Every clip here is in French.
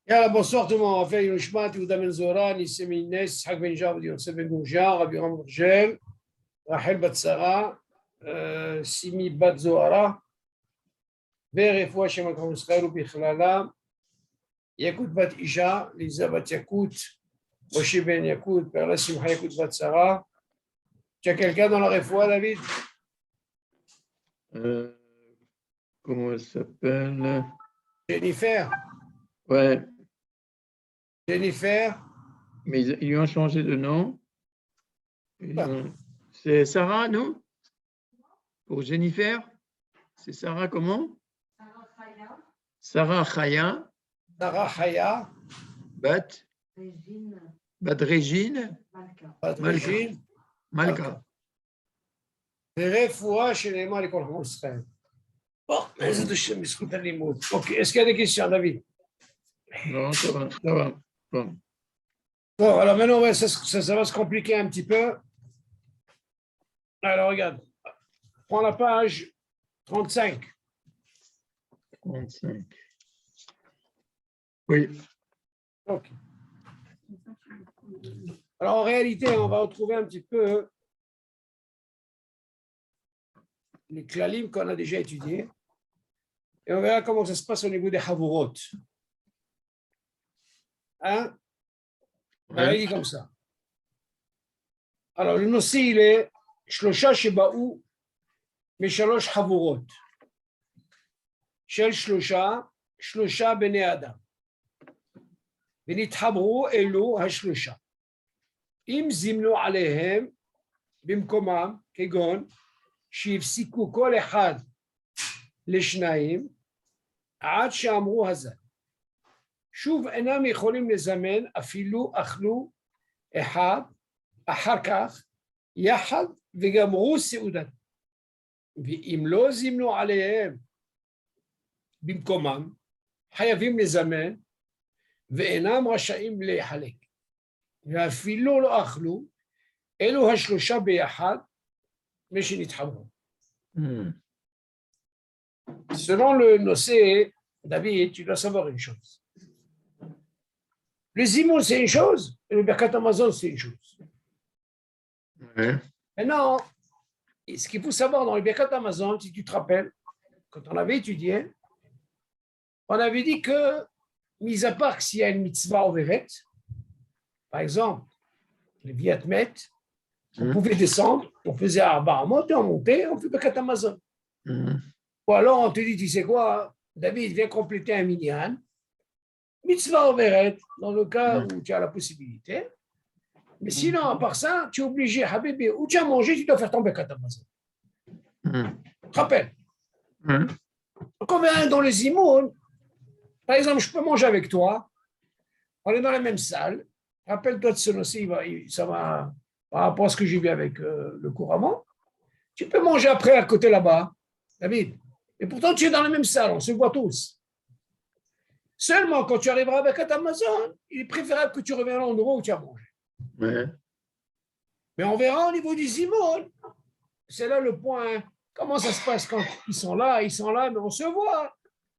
יאללה, bonsoir tout le monde. On fait une shmat, Yehuda Ben Zora, Nissim Ines, Yitzhak Ben Jav, Yosef Ben Gouja, Rabbi Ram Rogel, Rachel Bat Sarah, Simi Bat Zohara, Verefoua Shem HaKam Yisrael Ubichlala, Yakut Bat Isha, Liza Bat Yakut, Moshe Ben Yakut, Perla Simcha Yakut Bat Sarah. Tu as quelqu'un dans la refoua, David? Comment elle s'appelle? Jennifer. Ouais, Jennifer. mais ils lui ont changé de nom. C'est Sarah, non? Pour Jennifer? C'est Sarah comment? Sarah Chaya. Sarah Chaya. Bat Régine. Bat Régine. Malka. Verefoua Shem HaKam Yisrael. Bon, mais Hashem, B'zchut halimud. Ok, est-ce qu'il y a des questions, David? Non, ça va, ça va. Bon. Bon, alors maintenant, ouais, ça va se compliquer un petit peu. Alors, regarde. Prends la page 35. 35. Oui. Ok. Alors, en réalité, on va retrouver un petit peu les klalim qu'on a déjà étudiés. Et on verra comment ça se passe au niveau des havurot. Hein? Alors, il dit comme ça. Alors, le nossi, il est Shlosha Sheba'u Meshalosh Havurot. Shel Shlosha Bene Adam. ונתחברו אלו השלושה. אם זימנו עליהם במקומם, כגון שהפסיקו כל אחד לשניים, עד שאמרו הזל. שוב אינם יכולים לזמן אפילו אכלו אחד אחר כך יחד וגמרו סעודת. ואם לא זימנו עליהם במקומם, חייבים לזמן ואינם רשאים להיחלק. ואפילו לא אכלו, אלו השלושה ביחד, מי שנתחברו. Selon le Nosé, David, tu dois savoir une chose. Le Zimoun, c'est une chose, et le Birkat Hamazon, c'est une chose. Maintenant, ce qu'il faut savoir dans le Birkat Hamazon, si tu te rappelles, quand on avait étudié, on avait dit que, mis à part s'il y a une mitzvah overet, par exemple, les Vietmet, on pouvait descendre, on faisait Arba Amot et on montait, on fait Birkat Hamazon. Ou alors on te dit, tu sais quoi, David vient compléter un minyan, mitzvah overet, dans le cas où tu as la possibilité. Mais sinon, à part ça, tu es obligé, Habibi, où tu as mangé, tu dois faire ton Birkat Hamazon. Tu te rappelles? Comme dans les Zimoun, par exemple, je peux manger avec toi, on est dans la même salle, rappelle-toi de ce aussi, ça va par rapport à ce que j'ai vu avec le cours avant, tu peux manger après à côté là-bas, David. Et pourtant, tu es dans la même salle, on se voit tous. Seulement, quand tu arriveras avec Amazon, il est préférable que tu reviennes à l'endroit où tu as mangé. Mais on verra au niveau du Zimoun. C'est là le point. Comment ça se passe quand ils sont là, mais on se voit.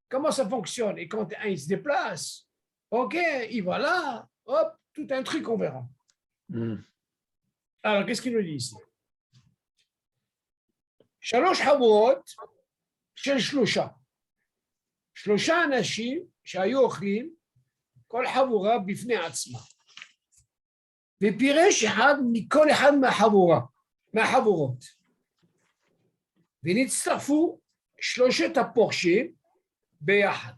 Comment ça fonctionne? Et quand un il se déplace, ok, il va là, hop, tout un truc, on verra. Alors, qu'est-ce qu'il nous dit ici? Shalosh Havurot. של שלושה אנשים שהיו אוכלים כל חבורה בפני עצמה ופירש אחד מכל אחד מהחבורות ונצטרפו שלושת הפורשים ביחד.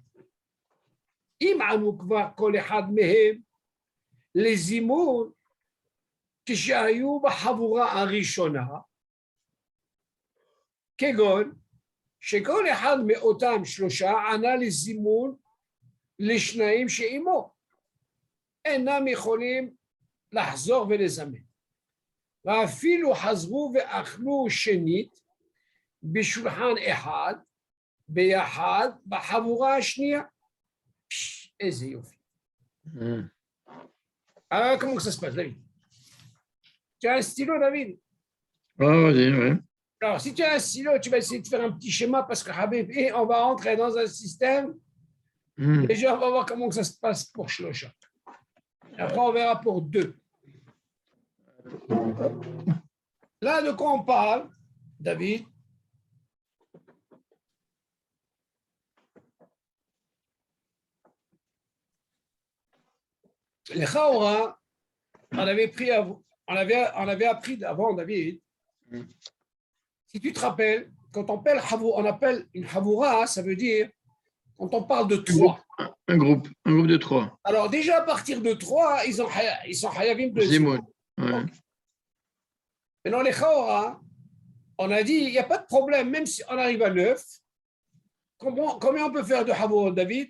אם ענו כבר כל אחד מהם לזימון כשהיו בחבורה הראשונה כגון שכל אחד מאותם שלושה ענה לזימון לשניים שעימו, אינם יכולים לחזור ולזמן. ואפילו חזרו ואכלו שנית בשולחן אחד, ביחד בחבורה השנייה. איזה יופי. Alors, comment ça se passe, David? Tu as un stylo, David? Oui. Alors, si tu as un stylo, tu vas essayer de faire un petit schéma parce que Habib, on va entrer dans un système Déjà, on va voir comment ça se passe pour Shlosha. Après, on verra pour 2. Là, de quoi on parle, David? Les Chaora, on avait appris avant, David. Si tu te rappelles, quand on appelle une Havoura, ça veut dire quand on parle de 3. Un groupe de 3. Alors, déjà, à partir de 3, ils sont Hayavim de Zimoun. Ouais. Okay. Maintenant, les Chaora, on a dit, il n'y a pas de problème, même si on arrive à 9. Combien on peut faire de Havoura, David?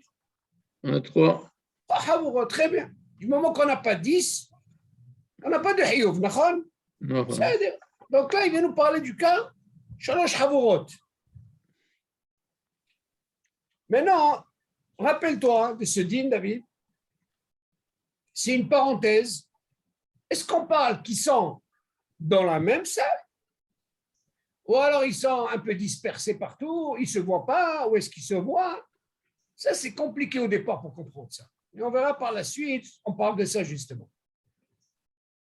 On a 3. 3 Havoura, très bien. Du moment qu'on n'a pas 10, on n'a pas de Hiyuv, d'accord? Donc là, il vient nous parler du cas Shalosh Havurot. Maintenant, rappelle-toi de ce din, David. C'est une parenthèse. Est-ce qu'on parle qu'ils sont dans la même salle? Ou alors ils sont un peu dispersés partout, ils ne se voient pas, ou est-ce qu'ils se voient? Ça, c'est compliqué au départ pour comprendre ça. Et on verra par la suite, on parle de ça justement.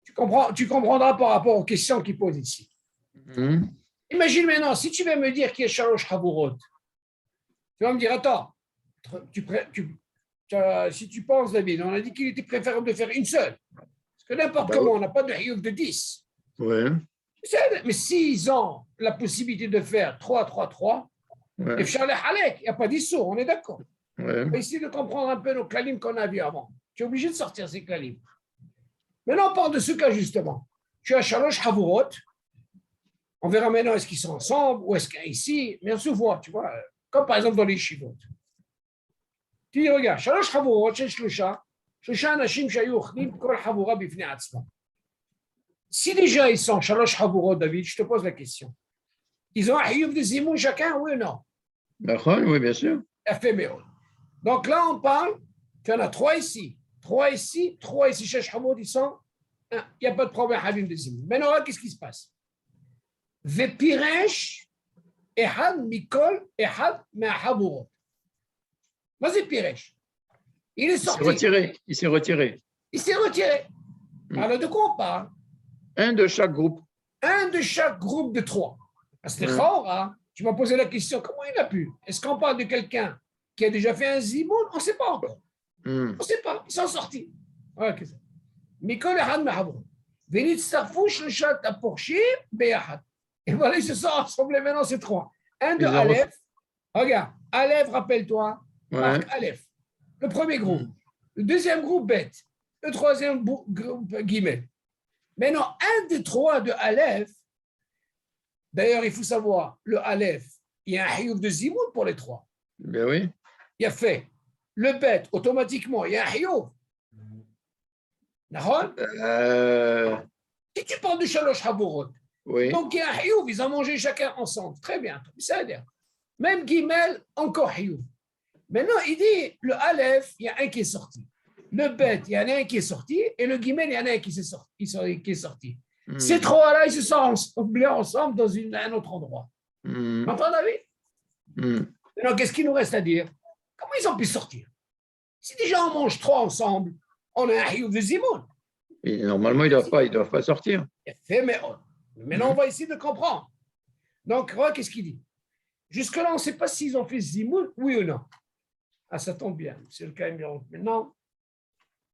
Tu comprendras par rapport aux questions qu'il pose ici. Imagine maintenant, si tu veux me dire qu'il y a Shalosh Havurot, tu vas me dire, attends, si tu penses, David, on a dit qu'il était préférable de faire une seule. Parce que n'importe comment, on n'a pas de Hiyuv de 10. Ouais. Mais s'ils ont la possibilité de faire 3, 3, 3, Ouais. il n'y a pas d'issour, on est d'accord. Ouais. On va essayer de comprendre un peu nos klalim qu'on a vus avant. Tu es obligé de sortir ces klalim. Maintenant, on parle de ce cas justement. Tu as Shalosh Havurot. On verra maintenant est-ce qu'ils sont ensemble ou est-ce qu'ici, mais on se voit, tu vois, comme par exemple dans les Shivot. Tu dis, regarde, Shalosh Havurot, chez Shlosha, Shlosha Anashim Shayu Ochnim, Kol Havura Bifnei Atzma. Si déjà ils sont Shalosh Havurot, David, je te pose la question. Ils ont un Hiyuv de Zimoun chacun, oui ou non? Oui, bien sûr. Donc là, on parle qu'il y en a 3 ici, 3 ici, 3 ici, chez Havurot, ils sont. Il n'y a pas de problème, Hiyuv de Zimoun. Maintenant, là, qu'est-ce qui se passe? Vepiresh, Ehad Mikol, Ehad Me'ahavurot. Vas-y, Piresh. Il est sorti. Il s'est retiré. Alors, de quoi on parle? Un de chaque groupe. Un de chaque groupe de 3. Parce que Chaora, tu m'as posé la question, comment il a pu? Est-ce qu'on parle de quelqu'un qui a déjà fait un zimoun? On ne sait pas encore. On ne sait pas. Ils sont sortis. Mikol Ehad Me'ahavurot. Venit Sarfouch le chat à Porchim, Beyahad. Et voilà, ils se sont rassemblés maintenant, c'est 3. Un de Aleph. Regarde, Aleph, rappelle-toi. Marque Aleph. Le premier groupe. Le deuxième groupe, Bet. Le troisième groupe, Guillemets. Maintenant, un des 3 de Aleph, d'ailleurs, il faut savoir, le Aleph, il y a un Hiyuv de Zimoun pour les 3. Ben oui. Il a fait le Bet, automatiquement, il y a un Hiyuv. D'accord? Si tu parles de Shalosh Havurot, oui. Donc, il y a un Hiyuv, ils ont mangé chacun ensemble. Très bien. Ça veut dire. Même Gimel, encore Hiyuv. Maintenant, il dit, le Aleph, il y a un qui est sorti. Le Bet, il y en a un qui est sorti. Et le Gimel, il y en a un qui est sorti. Ces 3-là, ils se sont oubliés ensemble dans un autre endroit. M'entends, David? Maintenant, qu'est-ce qu'il nous reste à dire? Comment ils ont pu sortir? Si déjà on mange 3 ensemble, on a un Hiyuv de Zimoun. Et normalement, ils ne doivent pas sortir. Maintenant, on va essayer de comprendre. Donc, regarde, qu'est-ce qu'il dit? Jusque-là, on ne sait pas s'ils ont fait Zimoun, oui ou non. Ah, ça tombe bien. C'est le cas numéro maintenant.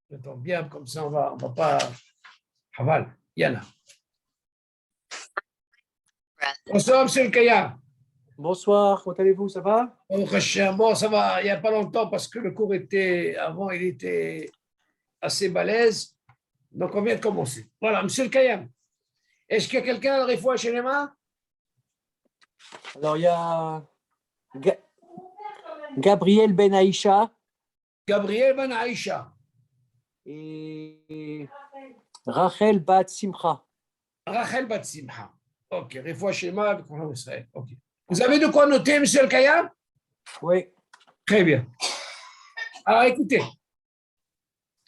Ça tombe bien, comme ça, on va pas. Haval, Yana. Bonsoir, monsieur le Kaya. Bonsoir, comment allez-vous? Ça va? Bon, ça va. Il n'y a pas longtemps parce que le cours avant, il était assez balèze. Donc, on vient de commencer. Voilà, monsieur le Kayam. Est-ce qu'il y a quelqu'un à la Refoua chez les mains? Alors, il y a Gabriel Ben Aïcha. Gabriel Ben Aïcha. Et Rachel Bat Simcha. Rachel Bat Simcha. Ok, Refoua chez les mains avec Mohamed Israël. Ok. Vous avez de quoi noter, monsieur le Kayam? Oui. Très bien. Alors, écoutez.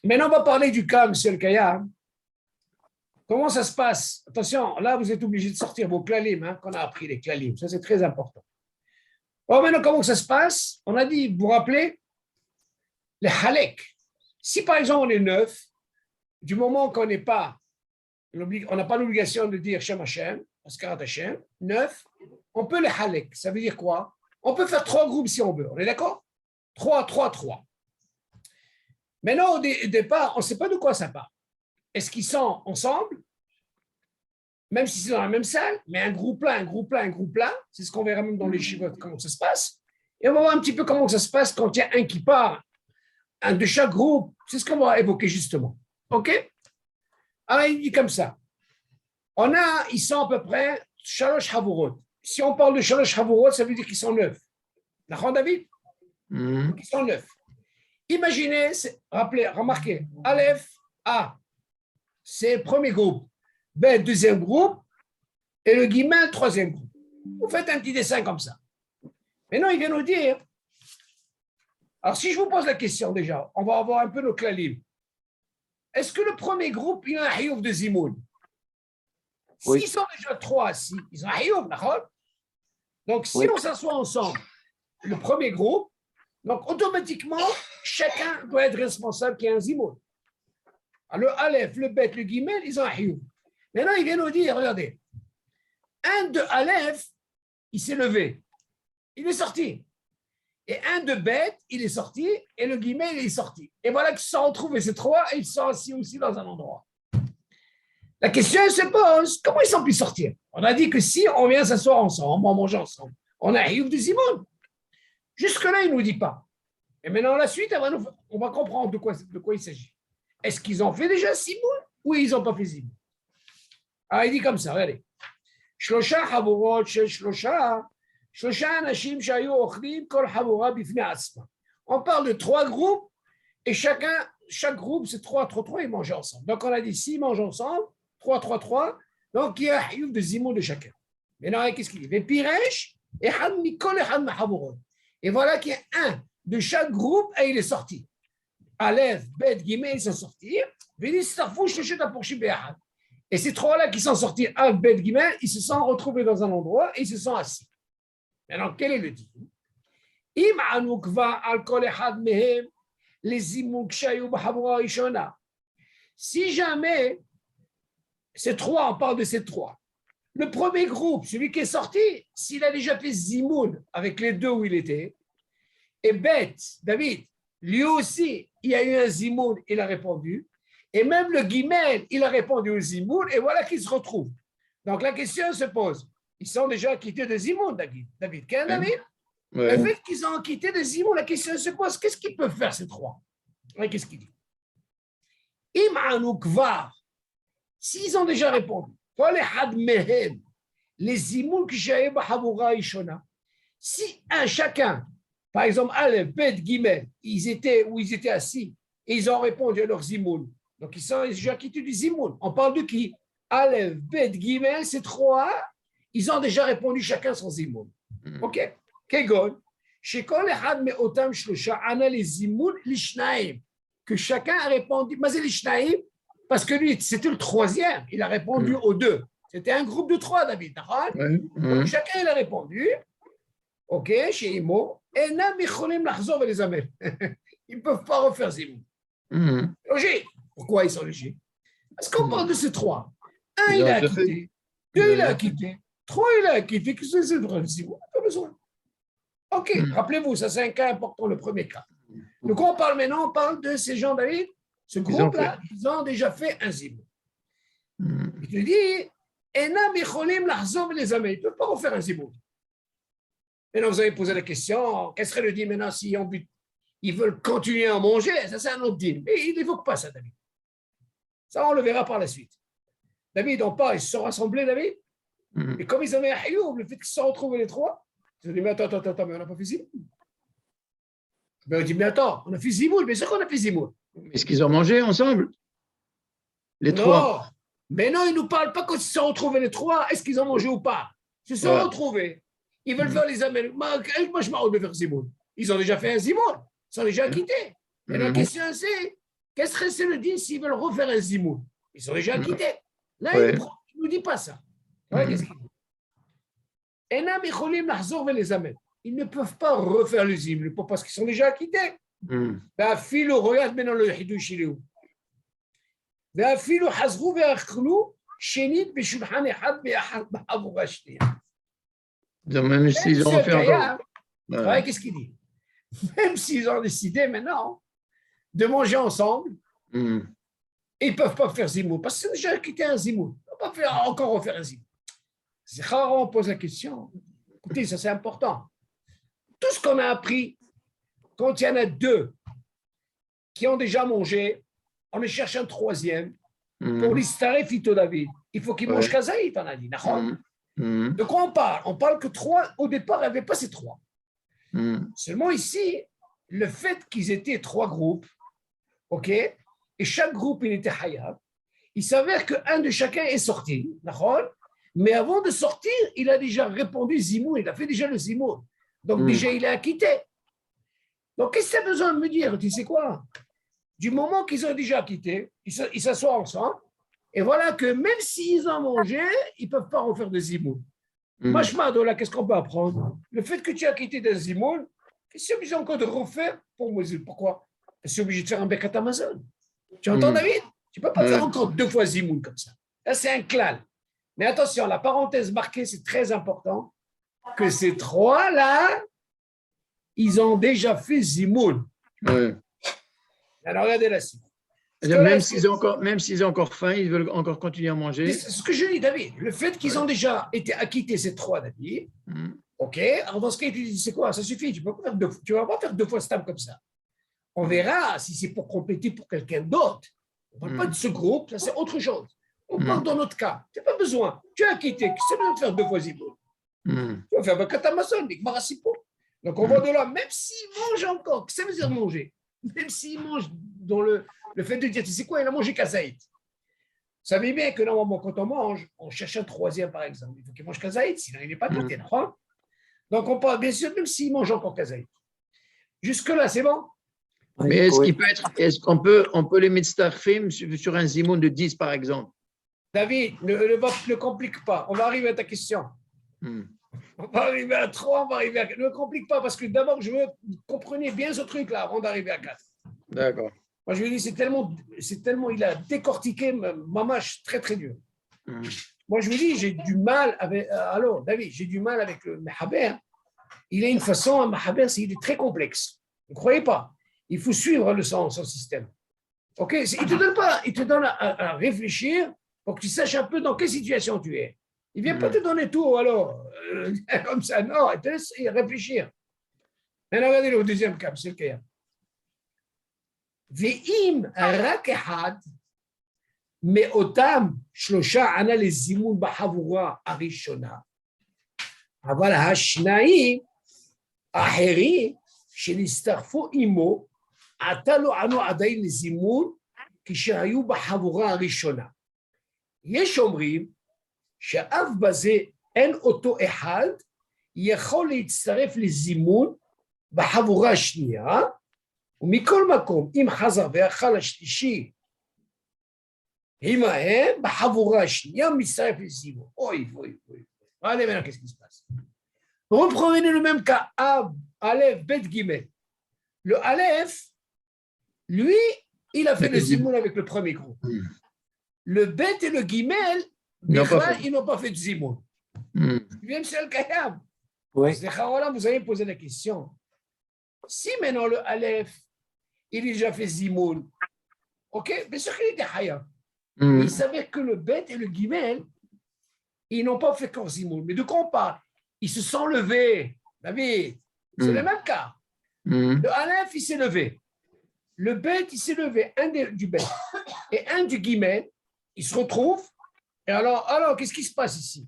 Maintenant, on va parler du cas, monsieur le Kayam. Comment ça se passe? Attention, là, vous êtes obligé de sortir vos klalim, qu'on a appris, les klalim. Ça, c'est très important. Bon, maintenant, comment ça se passe? On a dit, vous vous rappelez, les halek. Si par exemple on est 9, du moment qu'on n'est pas, on n'a pas l'obligation de dire Shem Hashem, Askarat Hashem, 9, on peut les halek. Ça veut dire quoi? On peut faire 3 groupes si on veut. On est d'accord? 3, 3, 3. Maintenant, au départ, on ne sait pas de quoi ça part. Est-ce qu'ils sont ensemble, même si c'est dans la même salle, mais un groupe là, un groupe là, un groupe là, c'est ce qu'on verra même dans les chivotes, comment ça se passe. Et on va voir un petit peu comment ça se passe quand il y a un qui part, un de chaque groupe. C'est ce qu'on va évoquer justement. OK? Alors, il dit comme ça. Ils sont à peu près Shalosh Havurot. Si on parle de Shalosh Havurot, ça veut dire qu'ils sont 9. D'accord, David? Ils sont 9. Imaginez, remarquez, Aleph, A, c'est le premier groupe, B, deuxième groupe, et le guillemin, troisième groupe. Vous faites un petit dessin comme ça. Maintenant, il vient nous dire, alors si je vous pose la question déjà, on va avoir un peu nos clalim. Est-ce que le premier groupe, il a un hiouf de Zimoun? Oui. S'ils sont déjà 3 assis, ils ont un hiouf, d'accord? Donc, si on s'assoit ensemble, le premier groupe, donc automatiquement, chacun doit être responsable qu'il y ait un Zimoun. Alors, le Aleph, le Bet, le Gimel, ils ont un hiouf. Maintenant, il vient nous dire, regardez, un de Aleph, il s'est levé, il est sorti. Et un de Bet, il est sorti, et le Gimel, il est sorti. Et voilà qu'ils se sont retrouvés, ces 3, et ils sont assis aussi dans un endroit. La question se pose, comment ils ont pu sortir? On a dit que si on vient s'asseoir ensemble, on mange ensemble, on a un hiouf de Zimoun. Jusque-là, il ne nous dit pas. Et maintenant, la suite, on va comprendre de quoi il s'agit. Est-ce qu'ils ont fait déjà Zimoun ou ils n'ont pas fait Zimoun? Ah, il dit comme ça, regardez. Shlosha Havorot shel Shlosha, Shlosha Anashim Shayu Ochlim Kol Havora Bifnei Atzma. On parle de 3 groupes et chaque groupe, c'est 3, 3, 3, ils mangent ensemble. Donc, on a dit 6 mangent ensemble, 3, 3, 3. Donc, il y a un hiouf de Zimoun de chacun. Maintenant, qu'est-ce qu'il dit? Vepiresh et Han Mikol et Han Havorot. Et voilà qu'il y a un de chaque groupe et il est sorti. Aleph, Bet, Gimel, ils sont sortis. Et ces 3-là qui sont sortis, Aleph, Bet, Gimel, ils se sont retrouvés dans un endroit et ils se sont assis. Maintenant, quel est le dit? Si jamais ces 3, on parle de ces 3, le premier groupe, celui qui est sorti, s'il a déjà fait Zimoun avec les 2 où il était, et Bet, David, lui aussi, il y a eu un Zimoun, il a répondu, et même le Gimel, il a répondu au Zimoun, et voilà qu'ils se retrouvent. Donc la question se pose, ils sont déjà quittés de Zimoun, David. Quel David? Ouais. Le fait qu'ils ont quitté de Zimoun, la question se pose, qu'est-ce qu'ils peuvent faire ces 3? Et qu'est-ce qu'il dit? Im'anu kvar, s'ils ont déjà répondu, les Zimoun qui j'avais Bahavura Ishona, si chacun, par exemple, Aleph, Bet, Gimel, ils étaient assis et ils ont répondu à leur Zimoun. Donc, ils sont déjà quittés du Zimoun. On parle de qui? Aleph, Bet, Gimel, ces 3, ils ont déjà répondu chacun son Zimoun. OK? Kegon, Shekol Echad Me'otam Shlosha, Ana les Zimoun, l'Ishnaim, que chacun a répondu. Mais c'est l'Ishnaim, parce que lui, c'était le 3e, il a répondu aux 2. C'était un groupe de 3, David. Donc, chacun, il a répondu. OK, chez Imo. Et Nam Micholim Lachzor et les Amel. Ils ne peuvent pas refaire Zimoun. Logique. Pourquoi ils sont logiques? Parce qu'on parle de ces 3. Un, il a quitté. 2, il a quitté. 3, il a quitté. Qu'est-ce que c'est de Zimoun? Pas besoin. OK, rappelez-vous, ça c'est un cas important, le premier cas. De quoi on parle maintenant? On parle de ces gens, David. Ce groupe-là, ils ont déjà fait un Zimoun. Il te dit, Enam Micholim Lachzor et les Amel. Ils ne peuvent pas refaire un Zimoun. Maintenant, vous avez posé la question, qu'est-ce serait le dit maintenant si ils veulent continuer à manger? Ça, c'est un autre dit. Mais il n'évoque pas ça, David. Ça, on le verra par la suite. David, on parle, ils se sont rassemblés, David. Et comme ils avaient un hayoub, le fait qu'ils se sont retrouvés les 3, ils ont dit, mais attends, mais on n'a pas fait Zimoun. Ben, on dit, mais attends, on a fait Zimoun, bien sûr qu'on a fait Zimoun. Est-ce qu'ils ont mangé ensemble? Les 3? Mais non, ils ne nous parlent pas quand ils se sont retrouvés les 3, est-ce qu'ils ont mangé ou pas? Ils se sont retrouvés. Ils veulent faire les Américains. Moi, je m'en de faire Zimoun. Ils ont déjà fait un Zimoun. Ils sont déjà quittés. Et la question, c'est qu'est-ce que c'est le dit s'ils veulent refaire un Zimoun? Ils sont déjà quittés. Là, il ne nous dit pas ça. Qu'est-ce qu'il dit? Enam Micholim Lachzor et les Amel. Ils ne peuvent pas refaire le Zimoun parce qu'ils sont déjà quittés. ואפילו, regarde maintenant le חידוש שלי הוא. ואפילו חזרו ואכלו שנית בשולחן אחד ביחד בחבורה שנייה. Même s'ils ont fait encore. Ouais, qu'est-ce qu'il dit? Même s'ils ont décidé maintenant de manger ensemble, ils ne peuvent pas faire zimoun, parce que c'est déjà quitté un zimoun. On ne peut pas encore refaire un zimoun. C'est rare, on pose la question. Écoutez, ça c'est important. Tout ce qu'on a appris, quand il y en a deux qui ont déjà mangé, on ne cherche un troisième pour l'Istaref Ito David. Il faut qu'il mange Kazaït, on a dit. De quoi on parle? On parle que trois, au départ, il n'y avait pas ces trois. Seulement ici, le fait qu'ils étaient trois groupes, ok, et chaque groupe, il était hayab, il s'avère qu'un de chacun est sorti, mais avant de sortir, il a déjà répondu Zimoun, il a fait déjà le Zimoun. Donc déjà, il est acquitté. Donc, qu'est-ce que tu as besoin de me dire? Tu sais quoi? Du moment qu'ils ont déjà acquitté, ils s'assoient ensemble, et voilà que même s'ils ont mangé, ils ne peuvent pas refaire de Zimoun. Machmado, là, qu'est-ce qu'on peut apprendre? Le fait que tu as quitté d'un Zimoun, c'est obligé encore de refaire pour Moïse. Pourquoi? C'est obligé de faire un Bekat Amazon. Tu entends, David? Tu ne peux pas faire encore deux fois Zimoun comme ça. Là, c'est un klal. Mais attention, la parenthèse marquée, c'est très important, que ces trois-là, ils ont déjà fait Zimoun. Alors, regardez la suite. Même s'ils ont encore faim, ils veulent encore continuer à manger. C'est ce que je dis, David. Le fait qu'ils ont déjà été acquittés, ces trois, David, ok, alors dans ce cas, tu dis, c'est quoi? Ça suffit, tu ne vas pas faire deux fois stam comme ça. On verra si c'est pour compléter pour quelqu'un d'autre. On ne parle pas de ce groupe, ça c'est autre chose. On parle dans notre cas. Tu n'as pas besoin. Tu as acquitté, c'est besoin de faire deux fois Ziboun. Tu vas faire un Katamason, des Marasipo. Donc on voit de là, même s'ils mangent encore, qu'est-ce que ça veut dire manger? Même s'ils mangent dans le fait de dire, tu sais quoi, il a mangé Kazaït. Vous savez bien que normalement, quand on mange, on cherche un troisième, par exemple. Il faut qu'il mange Kazaït, sinon il n'est pas traité. Donc on parle, bien sûr, même s'il mange encore Kazaït. Jusque-là, c'est bon? Mais on peut les mettre starfim sur un zimoun de 10, par exemple? David, ne complique pas. On va arriver à ta question. On va arriver à 3, on va arriver à 4. Ne complique pas, parce que d'abord, je veux que vous compreniez bien ce truc-là avant d'arriver à 4. D'accord. Moi, je lui dis, c'est tellement, il a décortiqué Mamash très, très dur. Moi, je lui dis, j'ai du mal avec, alors, David, j'ai du mal avec le Mahaber. Il a une façon, un Mahaber, il est très complexe. Ne croyez pas. Il faut suivre son système. OK? Il te donne à réfléchir pour que tu saches un peu dans quelle situation tu es. Il ne vient pas te donner tout, alors, comme ça. Non, il te laisse réfléchir. Maintenant, regardez le deuxième cas, c'est le cas. ואם רק אחד מאותם שלושה ענה לזימון בחבורה הראשונה, אבל השניים האחרים שנסתרפו עמו, עתה לא ענו עדיין לזימון כשהיו בחבורה הראשונה. יש אומרים שאף בזה אין אותו אחד יכול להצטרף לזימון בחבורה השנייה, ומכל מקום, אם חזר ואכל השלישי, עמהם, בחבורה השנייה מצטרף לזימון. אוי, אוי, אוי. Allez, maintenant, qu'est-ce qui se passe? Reprenez le même cas. Ab, Aleph, Bet, Gimel. Le Aleph, lui, il a fait le Zimoun avec le premier groupe. Le Bet et le Gimel, ils n'ont pas fait de Zimoun. Même c'est le Kayam. Vous allez me poser la question. Si maintenant le Aleph, il a déjà fait Zimoun, ok, bien sûr qu'il était Hayab. Il s'avère que le Bet et le Gimel, ils n'ont pas fait qu'un Zimoun. Mais de quoi on parle? Ils se sont levés. David, c'est le même cas. Le Aleph, il s'est levé. Le Bet, il s'est levé. Un du Bet et un du Gimel, ils se retrouvent. Et alors qu'est-ce qui se passe ici?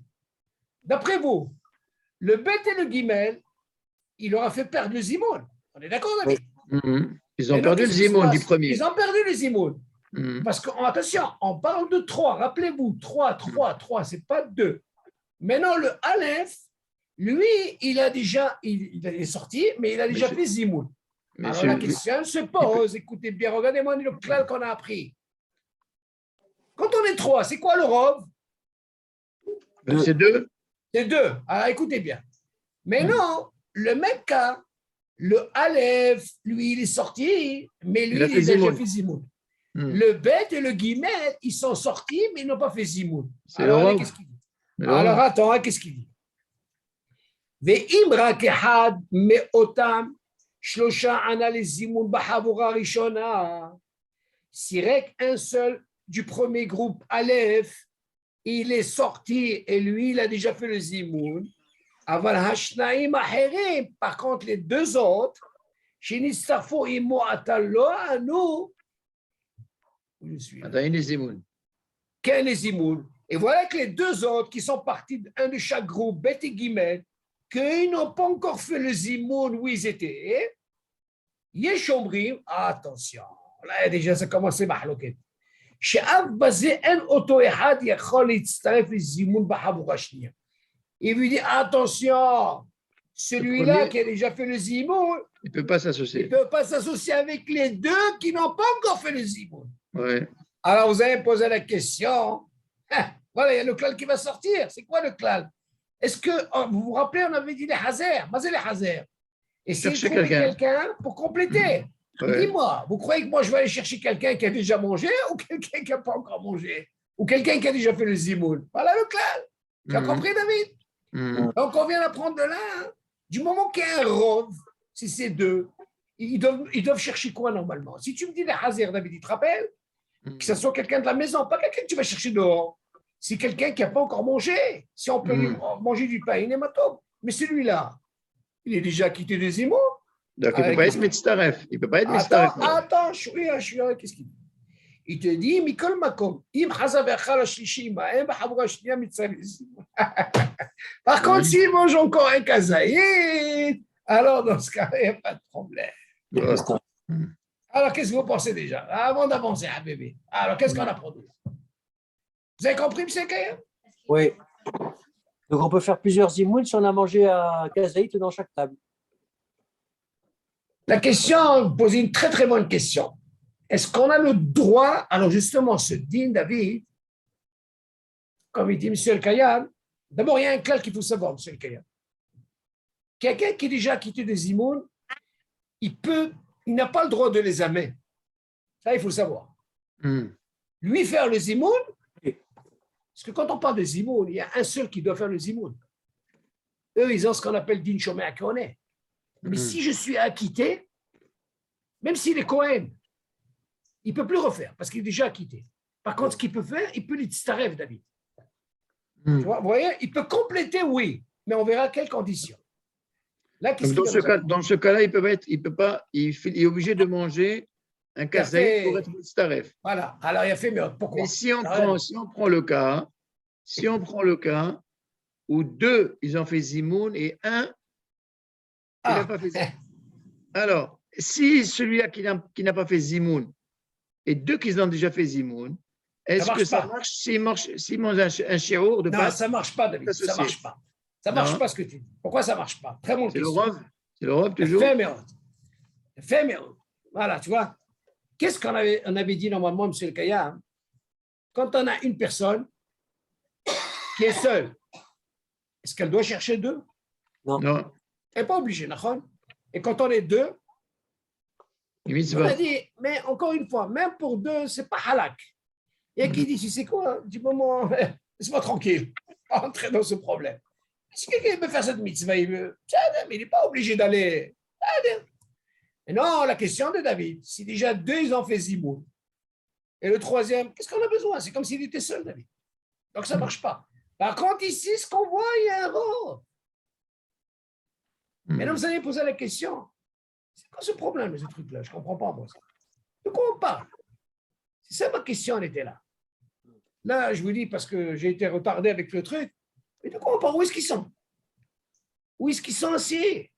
D'après vous, le Bet et le Gimel, il leur a fait perdre le Zimoun. On est d'accord, David? Ils ont perdu le Zimoun du premier. Ils ont perdu le Zimoun. Parce que, attention, on parle de 3. Rappelez-vous, 3, ce n'est pas 2. Maintenant, le Aleph, lui, il est sorti, mais il a déjà fait Zimoun. Alors la question se pose, écoutez bien, regardez-moi le klal qu'on a appris. Quand on est 3, c'est quoi le rov? C'est 2. C'est 2. Alors écoutez bien. Maintenant, le même cas, Le Aleph, lui, il est sorti, mais lui, Il a il fait a déjà Zimoun. fait Zimoun. Hmm. Le Bet et le Guimet, ils sont sortis, mais ils n'ont pas fait Zimoun. C'est Alors, allez, le qu'est-ce qu'il dit? Rav. Alors, attends, hein, qu'est-ce qu'il dit? ואם רק אחד מאותם שלושה ענה לזימון בחבורה הראשונה, si רק un seul du premier groupe Aleph, il est sorti et lui, il a déjà fait le zimoun. אבל השניים האחרים, par contre, les deux autres, שנצטרפו עמו עתה לא ענו, je suis là. Attends, il est Zimoun. Quel est zimoun? Et voilà que les deux autres qui sont partis d'un de chaque groupe, Bet et Gimel, qu'ils n'ont pas encore fait le zimoun où ils étaient. Yeshomrim, attention, là déjà ça commence à mahlouket. שאף בזה אין אותו אחד יכול להצטרף לזימון בחבורה השנייה. Il lui dit attention, celui-là premier- qui a déjà fait le zimoun, Il ne peut pas il s'associer. ne peut pas s'associer avec les deux qui n'ont pas encore fait le zimoun. Ouais. Alors vous avez posé la question, voilà, il y a le klal qui va sortir. C'est quoi le klal? Est-ce que, vous vous rappelez, on avait dit les hazer, mais c'est les hazer. Essayez de Cherchez trouver quelqu'un. quelqu'un pour compléter. Mais Ouais. dis-moi, vous croyez que moi je vais aller chercher quelqu'un qui a déjà mangé ou quelqu'un qui n'a pas encore mangé? Ou quelqu'un qui a déjà fait le zimoun? Voilà le klal. Tu as Mhm. compris, David? Mhm. Donc on vient d'apprendre de là. Hein. Du moment qu'il y a un rov, si c'est deux, ils doivent chercher quoi normalement? Si tu me dis les hazer, David, tu te rappelles? Que ce soit quelqu'un de la maison, pas quelqu'un que tu vas chercher dehors. C'est quelqu'un qui n'a pas encore mangé. Si on peut lui manger du pain, il est matop. Mais celui-là, il est déjà quitté des zimoun. Donc, il ne peut pas être Mitztaref. Il ne peut pas être Mitztaref. Attends, je suis là, qu'est-ce qu'il dit? Il te dit, Mikol Makom, Im Chazav Echal Ashlishim, Em Bachabura Shnia Mitzalizim. Par contre, s'il mange encore un kazaïd, alors dans ce cas, il n'y a pas de problème. Ouais. Alors, qu'est-ce que vous pensez déjà? Avant d'avancer, bébé. Alors, qu'est-ce qu'on apprend de là? Vous avez compris, M. Kaya? Oui. Donc, on peut faire plusieurs zimouns si on a mangé à Kazaït dans chaque table. La question, vous posez une très très bonne question. Est-ce qu'on a le droit, alors justement, ce din David, comme il dit M. El Kayam, d'abord il y a un clal qu'il faut savoir, M. El Kayam. Quelqu'un qui est déjà quitté des zimoun, il n'a pas le droit de les amener. Ça, il faut le savoir. Lui faire le zimoun, parce que quand on parle de zimoun, il y a un seul qui doit faire le zimoun. Eux, ils ont ce qu'on appelle din shomé akone. Mais si je suis acquitté, même s'il est Cohen, il ne peut plus refaire parce qu'il est déjà acquitté. Par contre, ce qu'il peut faire, il peut les tstaref, David. Tu vois, vous voyez, il peut compléter, oui, mais on verra quelles conditions. Là, Donc, dans ce cas-là, il est obligé de manger un kazaït pour être Mitztaref. Voilà, alors il a fait, mais pourquoi? Mais si on prend le cas où deux, ils ont fait zimoun et un, il n'a pas fait zimoun. Alors, si celui-là qui n'a pas fait zimoun et deux qui ont déjà fait zimoun, est-ce que ça marche s'il mange un shiur de pâte? Non, ça ne marche pas, David. Ça ne marche pas. Ça ne marche pas ce que tu dis. Pourquoi ça ne marche pas? Très bonne question. C'est le rov toujours. Fais voilà, tu vois. Qu'est-ce qu'on avait dit normalement, M. El Kayam? Quand on a une personne qui est seule, est-ce qu'elle doit chercher deux? Non. Elle n'est pas obligée, d'accord? Et quand on est deux, on a dit, mais encore une fois, même pour deux, ce n'est pas halak. Il y a qui dit, tu sais quoi, du moment, laisse-moi tranquille, pas entrer dans ce problème. Si quelqu'un veut faire cette mitzvah, mais il n'est pas obligé d'aller. Mais non, la question de David, si déjà deux, ils ont fait zimoun, et le troisième, qu'est-ce qu'on a besoin? C'est comme s'il était seul, David. Donc, ça ne marche pas. Par contre, ici, ce qu'on voit, il y a un rôle. Maintenant, vous allez poser la question, c'est quoi ce problème, ce truc-là? Je ne comprends pas, moi. De quoi on parle? C'est ça ma question, elle était là. Là, je vous dis, parce que j'ai été retardé avec le truc, mais de quoi on parle? Où est-ce qu'ils sont? Où est-ce qu'ils sont assis? Ils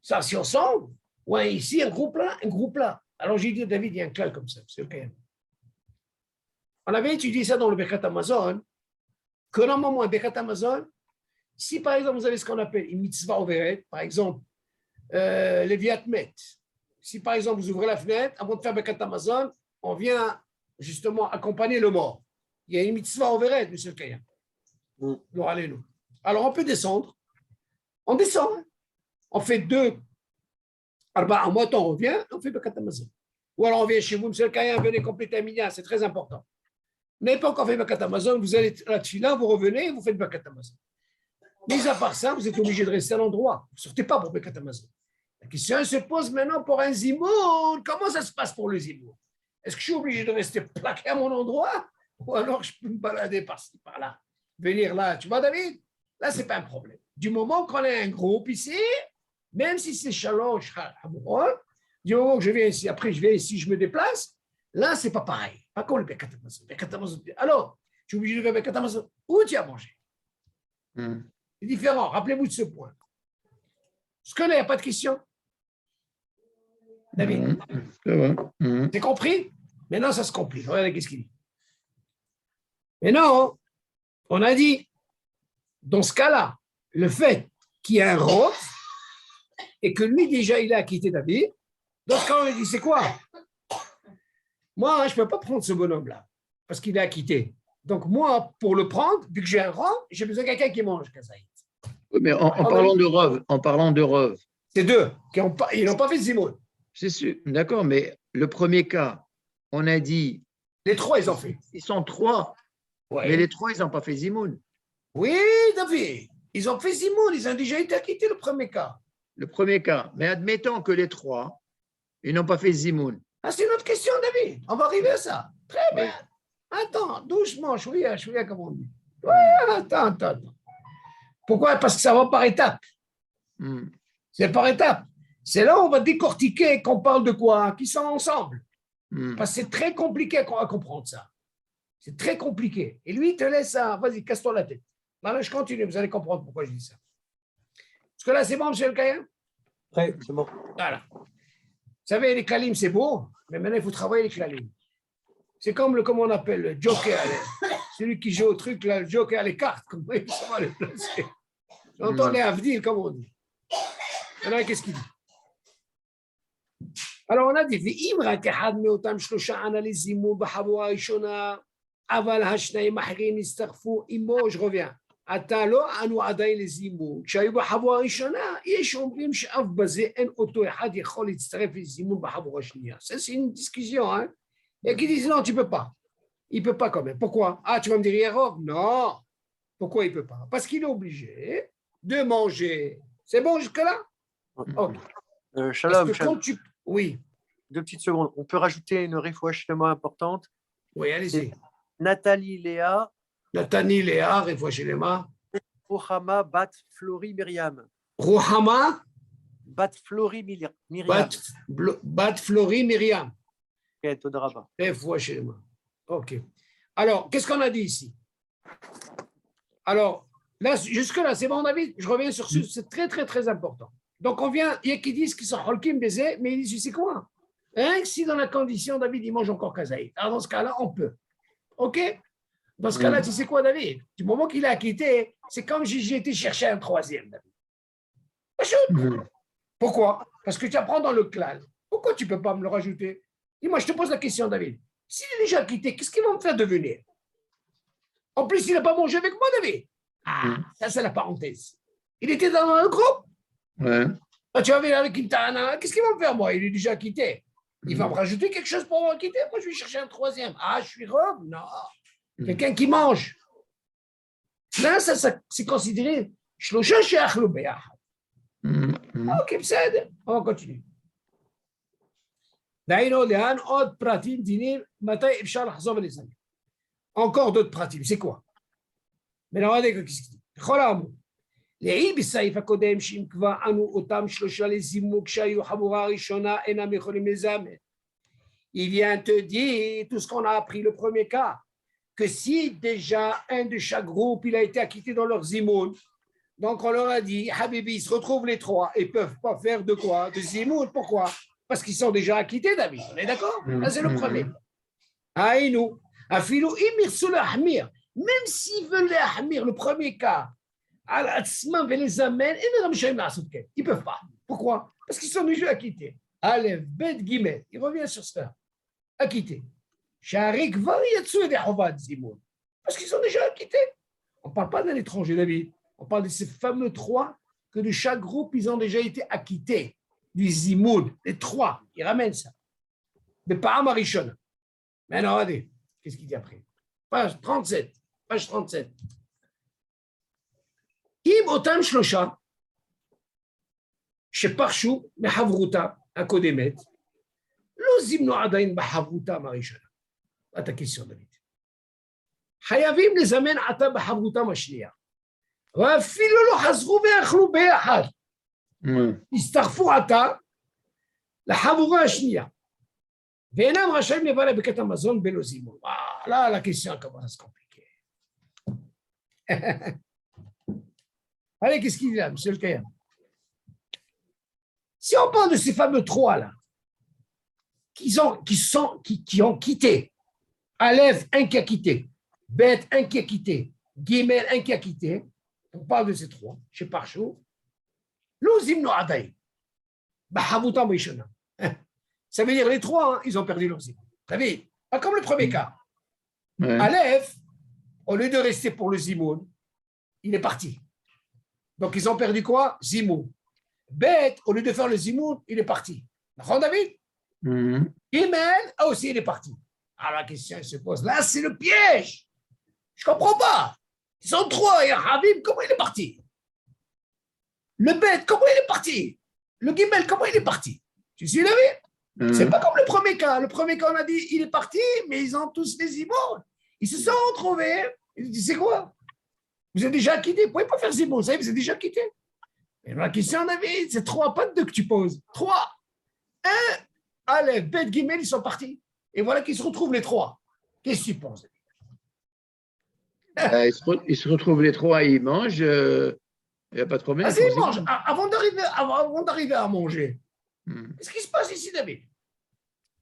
sont assis ensemble? Ouais, ici, un groupe là. Alors, j'ai dit à David, il y a un clal comme ça, c'est OK. On avait étudié ça dans le Birkat Amazon, que normalement, un Birkat Amazon, si par exemple, vous avez ce qu'on appelle une mitzvah overet, par exemple, les viatmet, si par exemple, vous ouvrez la fenêtre, avant de faire Birkat Amazon, on vient justement accompagner le mort. Il y a une mitzvah overet, M. Kayam. Alors, on peut descendre. On descend. On fait deux En mois, on revient, on fait Birkat Hamazon. Ou alors on vient chez vous, monsieur le Kayan, venez compléter un minyan, c'est très important. Vous n'avez pas encore fait Birkat Hamazon, vous allez à la Tfila, vous revenez, vous faites Birkat Hamazon. Mis à part ça, vous êtes obligé de rester à l'endroit. Vous ne sortez pas pour Birkat Hamazon. La question se pose maintenant pour un zimoun. Comment ça se passe pour le zimoun? Est-ce que je suis obligé de rester plaqué à mon endroit? Ou alors je peux me balader par-ci, par-là? Venir là, tu vois, David? Là, ce n'est pas un problème. Du moment qu'on a un groupe ici, même si c'est Shalosh, du moment que je viens ici, après je viens ici, je me déplace, là, ce n'est pas pareil. Pas comme le Birkat Hamazon. Alors, tu es obligé de faire Birkat Hamazon. Où tu as mangé? C'est différent. Rappelez-vous de ce point. Est-ce que là, il n'y a pas de question? David, c'est compris? Maintenant, ça se complique. Regardez qu'est-ce qu'il dit. Mais non, on a dit, dans ce cas-là, le fait qu'il y ait un rov et que lui, déjà, il a quitté David, dans ce cas, on a dit, c'est quoi? Moi, je ne peux pas prendre ce bonhomme-là parce qu'il est acquitté. Donc, moi, pour le prendre, vu que j'ai un rov, j'ai besoin de quelqu'un qui mange Kazaït. Oui, mais en parlant de rov, c'est deux. Ils n'ont pas fait de zimoun. C'est sûr, d'accord, mais le premier cas, on a dit. Les trois, ils ont fait. Ils sont trois, ouais. Mais les trois, ils n'ont pas fait zimoun. Oui, David, ils ont fait zimoun, ils ont déjà été acquittés le premier cas. Le premier cas, mais admettons que les trois, ils n'ont pas fait zimoun. Ah, c'est une autre question, David. On va arriver à ça. Très bien. Attends, doucement, chouïa, comme on dit. Ouais, attends. Pourquoi? Parce que ça va par étapes. C'est par étapes. C'est là où on va décortiquer qu'on parle de quoi? Qui sont ensemble. Parce que c'est très compliqué à comprendre ça. C'est très compliqué. Et lui, il te laisse ça. Vas-y, casse-toi la tête. Maintenant, je continue. Vous allez comprendre pourquoi je dis ça. Parce que là, c'est bon, monsieur le Kayan? Oui, c'est bon. Voilà. Vous savez, les klalim, c'est beau, mais maintenant, il faut travailler les klalim. C'est comme comment on appelle, le joker. Celui qui joue au truc, là, le joker, les cartes. Comment il va les placer? J'entends les avdil, comme on dit. Alors, qu'est-ce qu'il dit? Alors, on a dit, je reviens. אתה לא אנו עדיין לזימון, כשהיו בחבורה הראשונה, יש אומרים שאף בזה אין אותו אחד יכול להצטרף לזימון בחבורה השנייה. C'est une discussion, hein? Et qui disent non, tu peux pas. Il peut pas quand même. Pourquoi? Ah, tu vas me dire Yerov? Non. Pourquoi il peut pas? Parce qu'il est obligé de manger. C'est bon jusque-là? Ok. Shalom, Oui. 2 petites secondes. On peut rajouter une refoua shlema importante. Oui, allez-y. Nathalie Léa. Nathalie Léa, refoua shlema. Rouhama Bat Flori Myriam. Rouhama Bat Flori Myriam. Bat Flori Myriam. Ok, Todaraba. Refoua shlema. Ok. Alors, qu'est-ce qu'on a dit ici? Alors, là, jusque-là, c'est bon, David? Je reviens sur ce, c'est très, très, très important. Donc, on vient, il y a qui disent qu'ils sont holkim baiser, mais ils disent, tu sais quoi? Hein, si dans la condition, David, il mange encore kazaït. Alors, dans ce cas-là, on peut. OK? Dans ce cas-là, tu sais quoi, David? Du moment qu'il a quitté, c'est comme si j'ai été chercher un troisième, David. Pourquoi? Parce que tu apprends dans le clan. Pourquoi tu ne peux pas me le rajouter? Dis-moi, je te pose la question, David. S'il est déjà quitté, qu'est-ce qu'il va me faire devenir? En plus, il n'a pas mangé avec moi, David. Ah, ça, c'est la parenthèse. Il était dans un groupe. Ouais. Ah, tu vas venir avec Quintana, qu'est-ce qu'il va me faire, moi? Il est déjà quitté. Il va me rajouter quelque chose pour me quitter. Moi, je vais chercher un troisième. Ah, je suis robe? Non. Quelqu'un qui mange. Là, ça c'est considéré. Shlosha she'achlu beyachad. Ok, בסדר. On va continuer. דהיינו, לאן עוד פרטים דינים, מתי אפשר לחזור ולזמן? Encore d'autres pratiques. C'est quoi? Mais regardez qu'est-ce qu'il dit. בכל האמור. לעיל בסעיף הקודם שאם כבר אנו אותם שלושה לזימוק שהיו חבורה ראשונה אינם יכולים לזמן. Il vient te dire tout ce qu'on a appris le premier cas, que si déjà un de chaque groupe il a été acquitté dans leur zimoun, donc on leur a dit Habibi, ils se retrouvent les trois et ne peuvent pas faire de quoi? De zimoun. Pourquoi? Parce qu'ils sont déjà acquittés, David. On est d'accord? Là, c'est le premier. Aïnou, afilou imir sous l'ahmir. Même s'ils veulent les ahmir, le premier cas, ils ne peuvent pas. Pourquoi? Parce qu'ils sont déjà acquittés. Aleph, Bet, Gimel. Il revient sur ça. Acquittés. Sharik, parce qu'ils sont déjà acquittés. On ne parle pas d'un étranger, David. On parle de ces fameux trois que de chaque groupe, ils ont déjà été acquittés. du zimoun, les trois, il ramène ça. Mais pas à Marichon. Mais non, regardez, qu'est-ce qu'il dit après? Page 37. Page 37. Im otam shlosha, שפרשו מחברותה הקודמת, לא זימנו עדיין בחברותם הראשונה. זאת הכיסון, דוד. חייבים לזמן עתה בחברותם השנייה. ואפילו לא חזרו ויאכלו ביחד. הצטרפו עתה לחבורה השנייה. ואינם רשאים לברך בקטע מזון בלא זימון. Là, la question commence à se compliquer. Allez, qu'est-ce qu'il y a, monsieur le Kayam? Si on parle de ces fameux trois-là, qui ont quitté, Aleph, un qui a quitté, Bet, un qui a quitté, Gimel, un qui a quitté, on parle de ces trois, chez Parchou, l'Ozim Adai, Bahavutam Rishona. Ça veut dire les trois, hein, ils ont perdu l'Ozim. Vous savez, pas comme le premier cas. Ouais. Aleph, au lieu de rester pour le Zimoun, il est parti. Donc, ils ont perdu quoi? Zimoun. Bet, au lieu de faire le Zimoun, il est parti. D'accord, David? Gimel, aussi, il est parti. Alors, la question se pose, là, c'est le piège. Je ne comprends pas. Ils sont trois, et Habib, comment il est parti? Le Bet, comment il est parti? Le Gimel, comment il est parti? Tu suis, David? C'est pas comme le premier cas. Le premier cas, on a dit, il est parti, mais ils ont tous les Zimoun. Ils se sont retrouvés. Ils ont dit, c'est quoi? Vous êtes déjà quittés. Vous ne pouvez pas faire Zimoun, vous savez, vous êtes déjà quittés. Et la question, David, c'est trois, pas deux que tu poses. Trois. Un, Aleph, Bet, Gimel, ils sont partis. Et voilà qu'ils se retrouvent les trois. Qu'est-ce que tu penses? Ils se retrouvent les trois et ils mangent. Il n'y a pas de problème. Ah, ils mangent. Avant d'arriver à manger. Qu'est-ce qui se passe ici, David?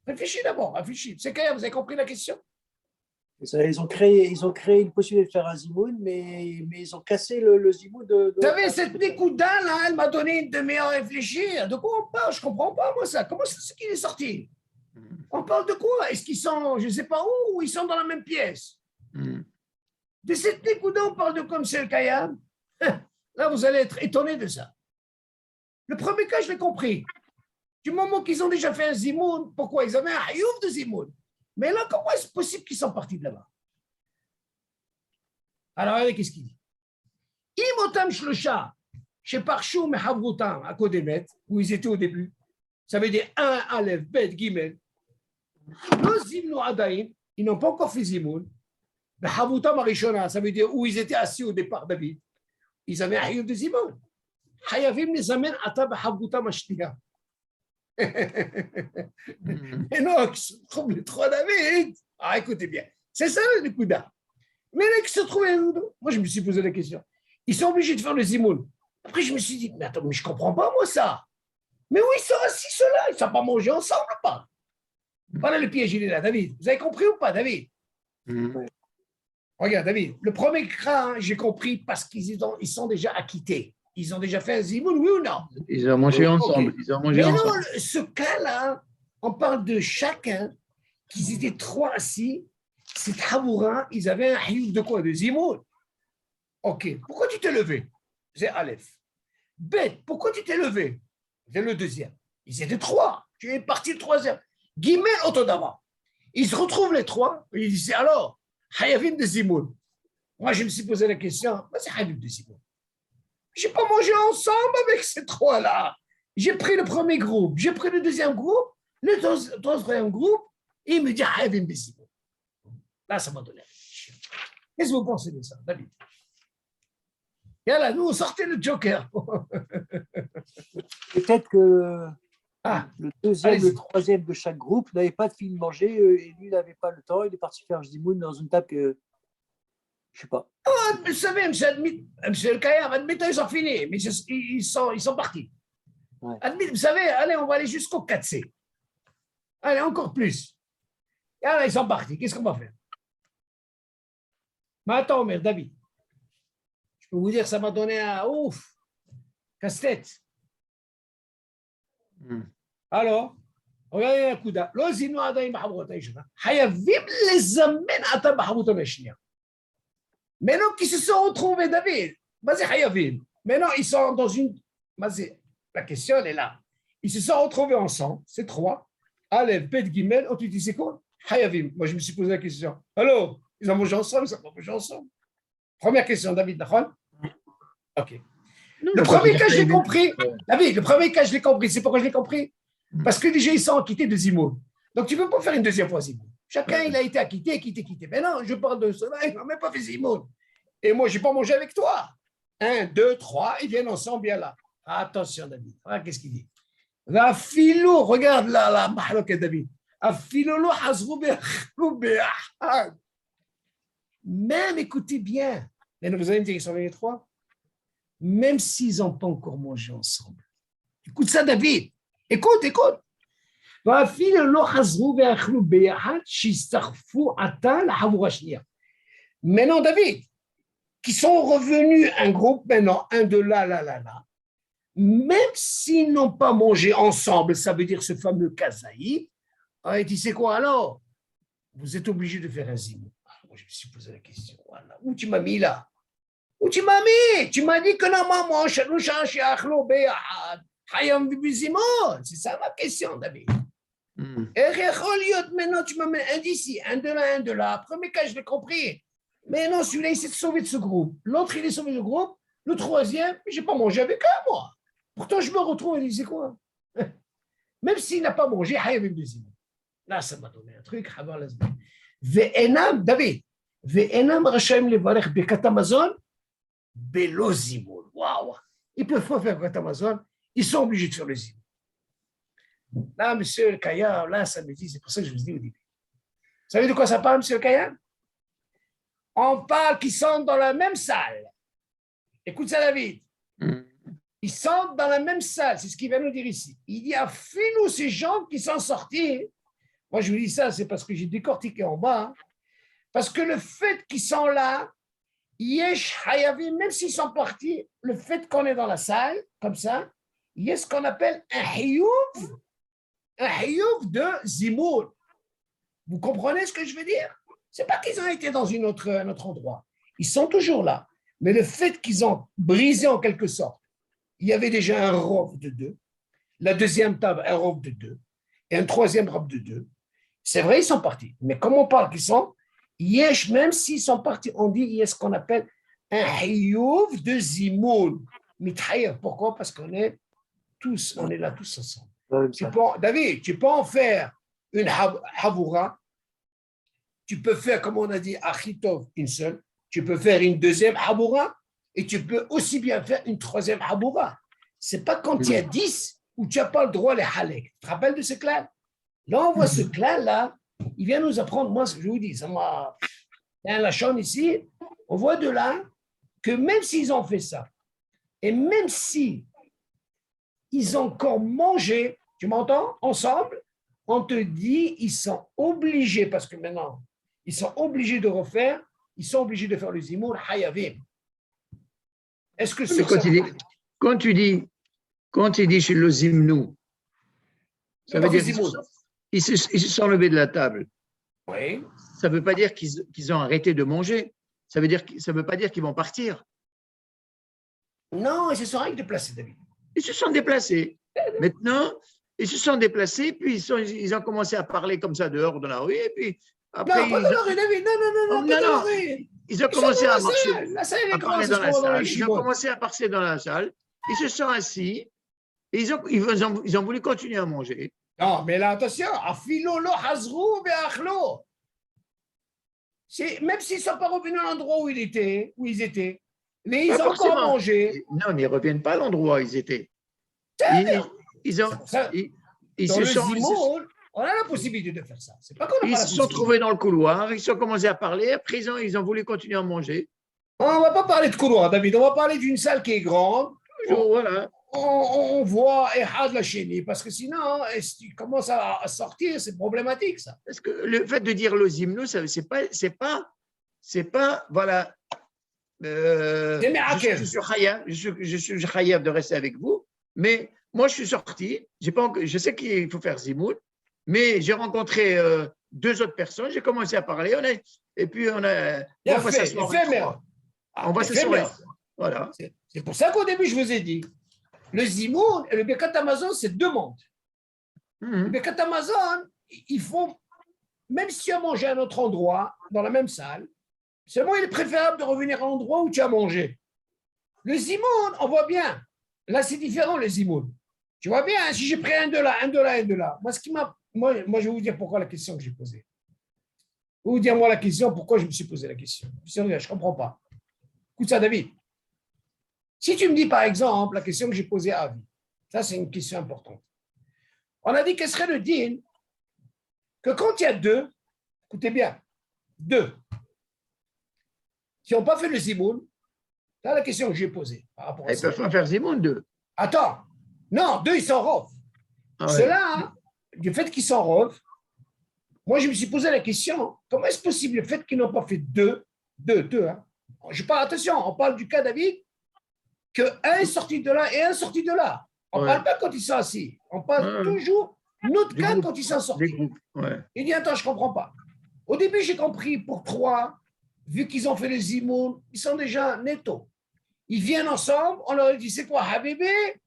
Réfléchis d'abord, réfléchis. C'est quand vous avez compris la question? Ils ont créé une possibilité de faire un zimoun, mais ils ont cassé le zimoun de... Vous savez, cette Nikuda, là, elle m'a donné une demi-heure à réfléchir. De quoi on parle? Je ne comprends pas, moi, ça. Comment c'est qu'il est sorti? On parle de quoi? Est-ce qu'ils sont, je ne sais pas où, ou ils sont dans la même pièce? De cette Nikuda, on parle de comme c'est le Kayam. Là, vous allez être étonné de ça. Le premier cas, je l'ai compris. Du moment qu'ils ont déjà fait un zimoun, pourquoi? Ils avaient un hayouf de zimoun. Mais là, comment est-ce possible qu'ils sont partis de là-bas? Alors, regardez qu'est-ce qu'il dit. Imotam shlosha, chez Parchou mehavrutam, à Kodemet, où ils étaient au début. Ça veut dire 1, Aleph, Bet, Gimel. Le zimnu adaïn, ils n'ont pas encore fait zimoun. Mehavrutam arishona, ça veut dire où ils étaient assis au départ, David. Ils avaient un hayouf de zimoun. Hayavim les amène ata mehavrutam ashtiya. Et non, qui se trouvent les trois David. Ah, écoutez bien, c'est ça le Nikuda. Mais là, qui se trouvaient, moi je me suis posé la question. Ils sont obligés de faire le zimoun. Après, je me suis dit, mais attends, mais je ne comprends pas, moi, ça. Mais où ils sont assis, ceux-là? Ils ne sont pas mangés ensemble ou pas? Voilà le piège, il est là, David. Vous avez compris ou pas, David? Regarde, David, le premier cas, hein, j'ai compris parce qu'ils sont déjà acquittés. Ils ont déjà fait un zimoun, oui ou non? Ils ont mangé ensemble. Okay. Ils ont mangé ensemble. Non, ce cas-là, on parle de chacun, qu'ils étaient trois assis, c'est Hamoura, ils avaient un hayouf de quoi? De zimoun. Ok, pourquoi tu t'es levé? C'est Aleph. Bet, pourquoi tu t'es levé? C'est le deuxième. Ils étaient trois, tu es parti le troisième. Gimel, Otodama. Ils se retrouvent les trois, ils disent alors, Hayavim de zimoun. Moi, je me suis posé la question, c'est Hayavim de zimoun. Je n'ai pas mangé ensemble avec ces trois-là. J'ai pris le premier groupe, j'ai pris le deuxième groupe, le troisième groupe, et il me dit, ah, Ibn Bessimo. Là, ça m'a donné. Qu'est-ce que vous pensez de ça, David? Et là, nous, on sortait le joker. Peut-être que le deuxième, le troisième de chaque groupe n'avait pas fini de manger, et lui, il n'avait pas le temps, il est parti faire un zimoun dans une table que... Je ne sais pas. Vous savez, monsieur le Kayam, admettons, ils ont fini, mais ils sont partis. Ouais. Vous savez, allez, on va aller jusqu'au 4C. Allez, encore plus. Et là, ils sont partis. Qu'est-ce qu'on va faire? Mais attends, mère, David. Je peux vous dire, ça m'a donné un ouf, casse-tête. Alors, regardez la Kouda. L'ozinu adaïm b'habrotaïshna. Hayavim les amène à ta b'habrotaïshna. Maintenant qu'ils se sont retrouvés, David, vas-y, Hayavim. Maintenant, ils sont dans une. Vas-y, la question elle est là. Ils se sont retrouvés ensemble, c'est 3. Aleph, Bet, Gimel. Oh, tu dis, c'est quoi? Hayavim. Moi, je me suis posé la question. Alors, ils ont mangé ensemble, ils n'ont pas mangé ensemble. Première question, David, d'accord? OK. Le premier cas, je l'ai compris. David, le premier cas, je l'ai compris. C'est pourquoi je l'ai compris? Parce que déjà, ils sont acquittés de Zimoun. Donc, tu ne peux pas faire une deuxième fois Zimoun. Chacun, il a été acquitté. Mais non, je parle de cela, il n'a même pas fait Zimoun. Et moi, je n'ai pas mangé avec toi. 1, 2, 3, ils viennent ensemble, bien là. Attention, David. Voilà, qu'est-ce qu'il dit? La philo, regarde là, la mahlok, David. Même, écoutez bien. Et vous allez me dire qu'ils sont venus 3. Même s'ils n'ont pas encore mangé ensemble. Écoute ça, David. Écoute. Maintenant, David, qui sont revenus un groupe maintenant, un de là, même s'ils n'ont pas mangé ensemble, ça veut dire ce fameux kazaï, il dit, c'est quoi alors? Vous êtes obligé de faire un zimou. Moi, je me suis posé la question, voilà. Où tu m'as mis là? Où tu m'as mis? Tu m'as dit que normalement, c'est ça ma question, David. Maintenant, tu m'as mis un d'ici, un de là. Premier cas, je l'ai compris. Mais non, celui-là, il s'est sauvé de ce groupe. L'autre, il est sauvé du groupe. Le troisième, je n'ai pas mangé avec eux, moi. Pourtant, je me retrouve et il dit, c'est quoi? Même s'il n'a pas mangé, là, ça m'a donné un truc. David, waouh! Ils ne peuvent pas faire Birkat Hamazon, ils sont obligés de faire le zimoun. Là, monsieur le Kaya, là, ça me dit, c'est pour ça que je vous dis au début. Vous savez de quoi ça parle, monsieur le Kaya? On parle qu'ils sont dans la même salle. Écoute ça, David. Ils sont dans la même salle, c'est ce qu'il va nous dire ici. Il dit, nous ces gens qui sont sortis. Moi, je vous dis ça, c'est parce que j'ai décortiqué en bas. Parce que le fait qu'ils sont là, Yesh Hayavim, même s'ils sont partis, le fait qu'on est dans la salle, comme ça, il y a ce qu'on appelle un hiyuv de zimoun. Vous comprenez ce que je veux dire? Ce n'est pas qu'ils ont été dans un autre endroit. Ils sont toujours là. Mais le fait qu'ils ont brisé en quelque sorte, il y avait déjà un rov de 2, la deuxième table, un rov de 2, et un troisième rov de 2. C'est vrai, ils sont partis. Mais comme on parle qu'ils sont, yesh, même s'ils sont partis, on dit, il y a ce qu'on appelle un hiyuv de zimoun. Mithayev. Pourquoi? Parce qu'on est là tous ensemble. David, tu peux en faire une havoura. Tu peux faire, comme on a dit, achitov, une seule. Tu peux faire une deuxième havoura. Et tu peux aussi bien faire une troisième havoura. Ce n'est pas quand il y a 10 où tu n'as pas le droit à les halek. Tu te rappelles de ce clan? Là, on voit ce clan-là. Il vient nous apprendre, moi, ce que je vous dis, ça m'a. Il y a la chambre ici. On voit de là que même s'ils ont fait ça, et même si ils ont encore mangé, tu m'entends, ensemble, on te dit, ils sont obligés, parce que maintenant, ils sont obligés de refaire, ils sont obligés de faire le zimour hayavim. Est-ce que c'est quand tu dis chez le zimnou, ça veut dire qu'ils se sont levés de la table. Oui. Ça ne veut pas dire qu'ils ont arrêté de manger. Ça ne veut pas dire qu'ils vont partir. Non, ils se sont rien déplacés, David. Ils se sont déplacés. Maintenant, ils se sont déplacés, puis ils ont commencé à parler comme ça dehors dans la rue, et puis après… Non, pas dans la rue, David. Non, pas dans la rue. Ils ont commencé à marcher. La salle est grande, dans la salle. Ils ont commencé à passer dans la salle. Ils se sont assis. Et ils ont voulu continuer à manger. Non, mais là, attention. Même s'ils ne sont pas revenus à l'endroit où ils étaient, mais ils ont encore mangé. Non, mais ils ne reviennent pas à l'endroit où ils étaient. Ils se sont… On a la possibilité de faire ça. C'est pas qu'on a ils pas la se sont trouvés dans le couloir, ils ont commencé à parler, après ils ont voulu continuer à manger. On ne va pas parler de couloir, David, on va parler d'une salle qui est grande. Voilà. On voit Ehad la chénie, parce que sinon, si tu commences à sortir, c'est problématique, ça. Parce que le fait de dire le zimnou, c'est pas, voilà. Je suis chayav de rester avec vous, mais moi je suis sorti, je sais qu'il faut faire zimoun, mais j'ai rencontré 2 autres personnes, j'ai commencé à parler, et puis on va s'asseoir. On va s'asseoir. Voilà. C'est pour ça qu'au début, je vous ai dit, Le Zimoun et le Birkat Hamazon, c'est deux mondes. Le Birkat Hamazon, il faut, même si tu as mangé à un autre endroit, dans la même salle, seulement il est préférable de revenir à l'endroit où tu as mangé. Le Zimoun, on voit bien. Là, c'est différent, le Zimoun. Tu vois bien, si j'ai pris un de là, un de là, un de là. Moi, je vais vous dire pourquoi la question que j'ai posée. Je vais vous dire, moi, la question, pourquoi je me suis posé la question. Je ne comprends pas. Écoute ça, David. Si tu me dis, par exemple, la question que j'ai posée à Avi, ça, c'est une question importante. On a dit quel serait le din que quand il y a deux, écoutez bien, deux, qui n'ont pas fait le Zimoun, c'est la question que j'ai posée par rapport à Ils ça. ne peuvent pas faire Zimoun, deux. Attends, non, deux, ils s'enrovent. Ah ouais. Cela, du fait qu'ils s'enrovent, moi, je me suis posé la question, comment est-ce possible le fait qu'ils n'ont pas fait deux, hein? Je parle, attention, on parle du cas, David, qu'un est sorti de là et un sorti de là. On ne parle pas quand ils sont assis. On parle toujours notre cas groupe, quand ils sont sortis. Ouais. Il dit, attends, je ne comprends pas. Au début, j'ai compris, pour trois, vu qu'ils ont fait les Zimoun, ils sont déjà netto. Ils viennent ensemble, on leur dit, c'est quoi, Habibé?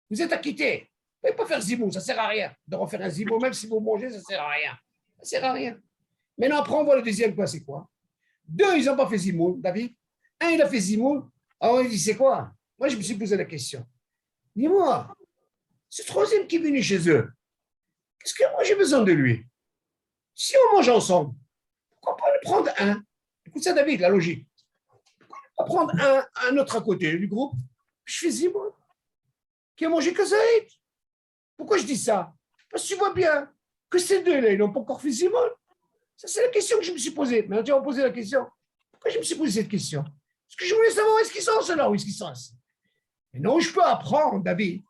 Vous êtes acquittés. Vous ne pouvez pas faire Zimoun, ça ne sert à rien de refaire un Zimoun, même si vous mangez, ça ne sert à rien. Ça ne sert à rien. Maintenant, après, on voit le deuxième cas, c'est quoi? Deux, ils n'ont pas fait Zimoun, David. Un, il a fait Zimoun. Alors, on dit, c'est quoi? Moi, je me suis posé la question. Dis-moi, ce troisième qui est venu chez eux, qu'est-ce que moi j'ai besoin de lui? Si on mange ensemble, pourquoi pas le prendre un? Écoute ça, David, la logique. Pourquoi pas prendre un autre à côté du groupe? Je fais Zimoun, qui a mangé que Zaïd. Pourquoi je dis ça? Parce que tu vois bien que ces deux-là, ils n'ont pas encore fait Zimoun. Ça, c'est la question que je me suis posée. Maintenant, tu vas me poser la question. Pourquoi je me suis posé cette question? Parce que je voulais savoir où est-ce qu'ils sont, ceux-là, où est-ce qu'ils sont assis. Et non, je peux apprendre, David,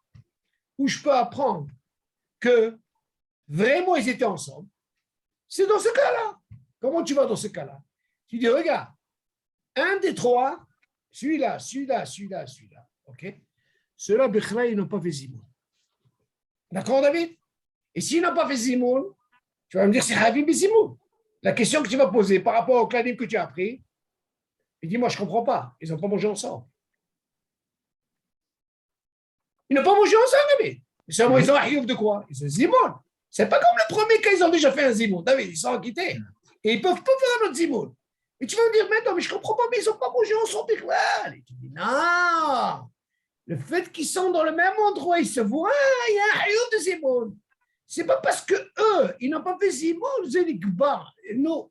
où je peux apprendre que vraiment ils étaient ensemble, c'est dans ce cas-là. Comment tu vas dans ce cas-là? Tu dis, regarde, un des trois, celui-là, ok? Ceux-là, Bechra, ils n'ont pas fait Zimoun. D'accord, David? Et s'ils n'ont pas fait Zimoun, tu vas me dire, c'est Habib et Zimoun. La question que tu vas poser par rapport au cladim que tu as appris, il dit, moi, je ne comprends pas. Ils n'ont pas mangé ensemble. Ils n'ont pas mangé ensemble, David. Seulement, ils ont un hiouf de quoi? Ils ont Zimoun. C'est pas comme le premier cas, ils ont déjà fait un Zimoun. David, ils sont acquittés. Et ils ne peuvent pas faire un autre Zimoun. Et tu vas me dire, mais non, mais je ne comprends pas, mais ils n'ont pas mangé ensemble. Et tu dis, non. Le fait qu'ils sont dans le même endroit, ils se voient, il y a un hiouf de Zimoun. C'est pas parce que eux, ils n'ont pas fait Zimoun, vous avez dit, non.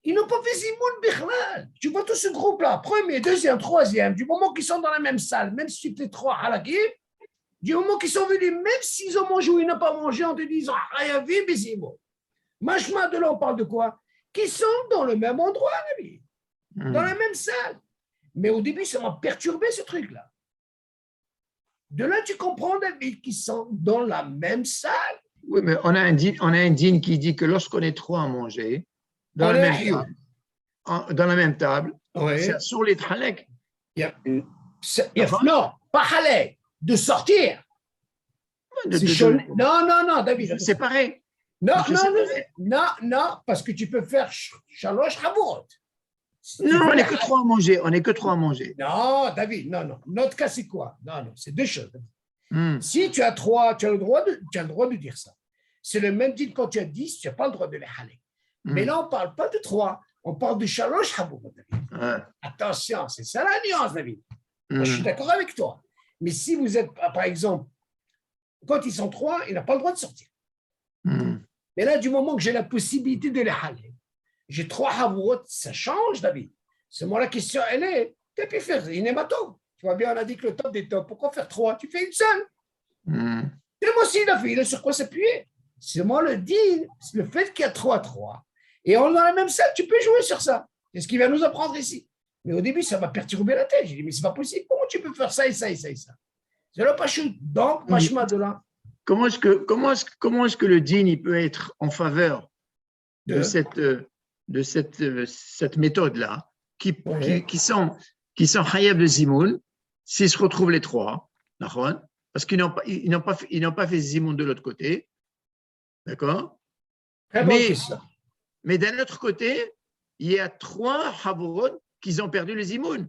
Ils n'ont pas fait Zimoun Bichlal. Tu vois tout ce groupe-là, premier, deuxième, troisième, du moment qu'ils sont dans la même salle, même si tu es trois halakim, du moment qu'ils sont venus, même s'ils ont mangé ou ils n'ont pas mangé, en te disant Hayavi Bezimoun. Machma de là, on parle de quoi? Qu'ils sont dans le même endroit, Nabi, dans la même salle. Mais au début, ça m'a perturbé ce truc-là. De là, tu comprends, David, qu'ils sont dans la même salle. Oui, mais on a un dîne qui dit que lorsqu'on est trois à manger, dans la même table, oui. C'est sur les tralek. Non, pas halek, de sortir. Non, David. Séparé. Non, parce que tu peux faire shalosh havot. Non, on n'est que trois à manger. Non, David, non. Notre cas, c'est quoi? Non, c'est deux choses. Si tu as trois, tu as le droit de dire ça. C'est le même titre quand tu as 10, tu n'as pas le droit de les halek. Mais là, on ne parle pas de 3, on parle de shalosh habur, David. Attention, c'est ça la nuance, David. Moi, je suis d'accord avec toi. Mais si vous êtes, par exemple, quand ils sont 3, il n'a pas le droit de sortir. Mais là, du moment que j'ai la possibilité de les haler, j'ai 3 habur, ça change, David. C'est moi la question, elle est, tu as pu faire une hémato. Tu vois bien, on a dit que le top des tops, pourquoi faire 3? Tu fais une seule. Et moi aussi, il a sur quoi s'appuyer. C'est moi le dit, c'est le fait qu'il y a 3 à 3. Et on est dans la même salle, tu peux jouer sur ça. C'est ce qu'il va nous apprendre ici. Mais au début, ça m'a perturbé la tête. J'ai dit, mais c'est pas possible. Comment tu peux faire ça et ça et ça et ça? C'est le pachut. Donc, machma de là. Comment est-ce que le dîne il peut être en faveur de cette méthode-là qui sont hayab de Zimoun s'ils se retrouvent les trois, parce qu'ils n'ont pas fait Zimoun de l'autre côté. D'accord? Mais d'un autre côté, il y a 3 Havorot qui ont perdu le Zimoun.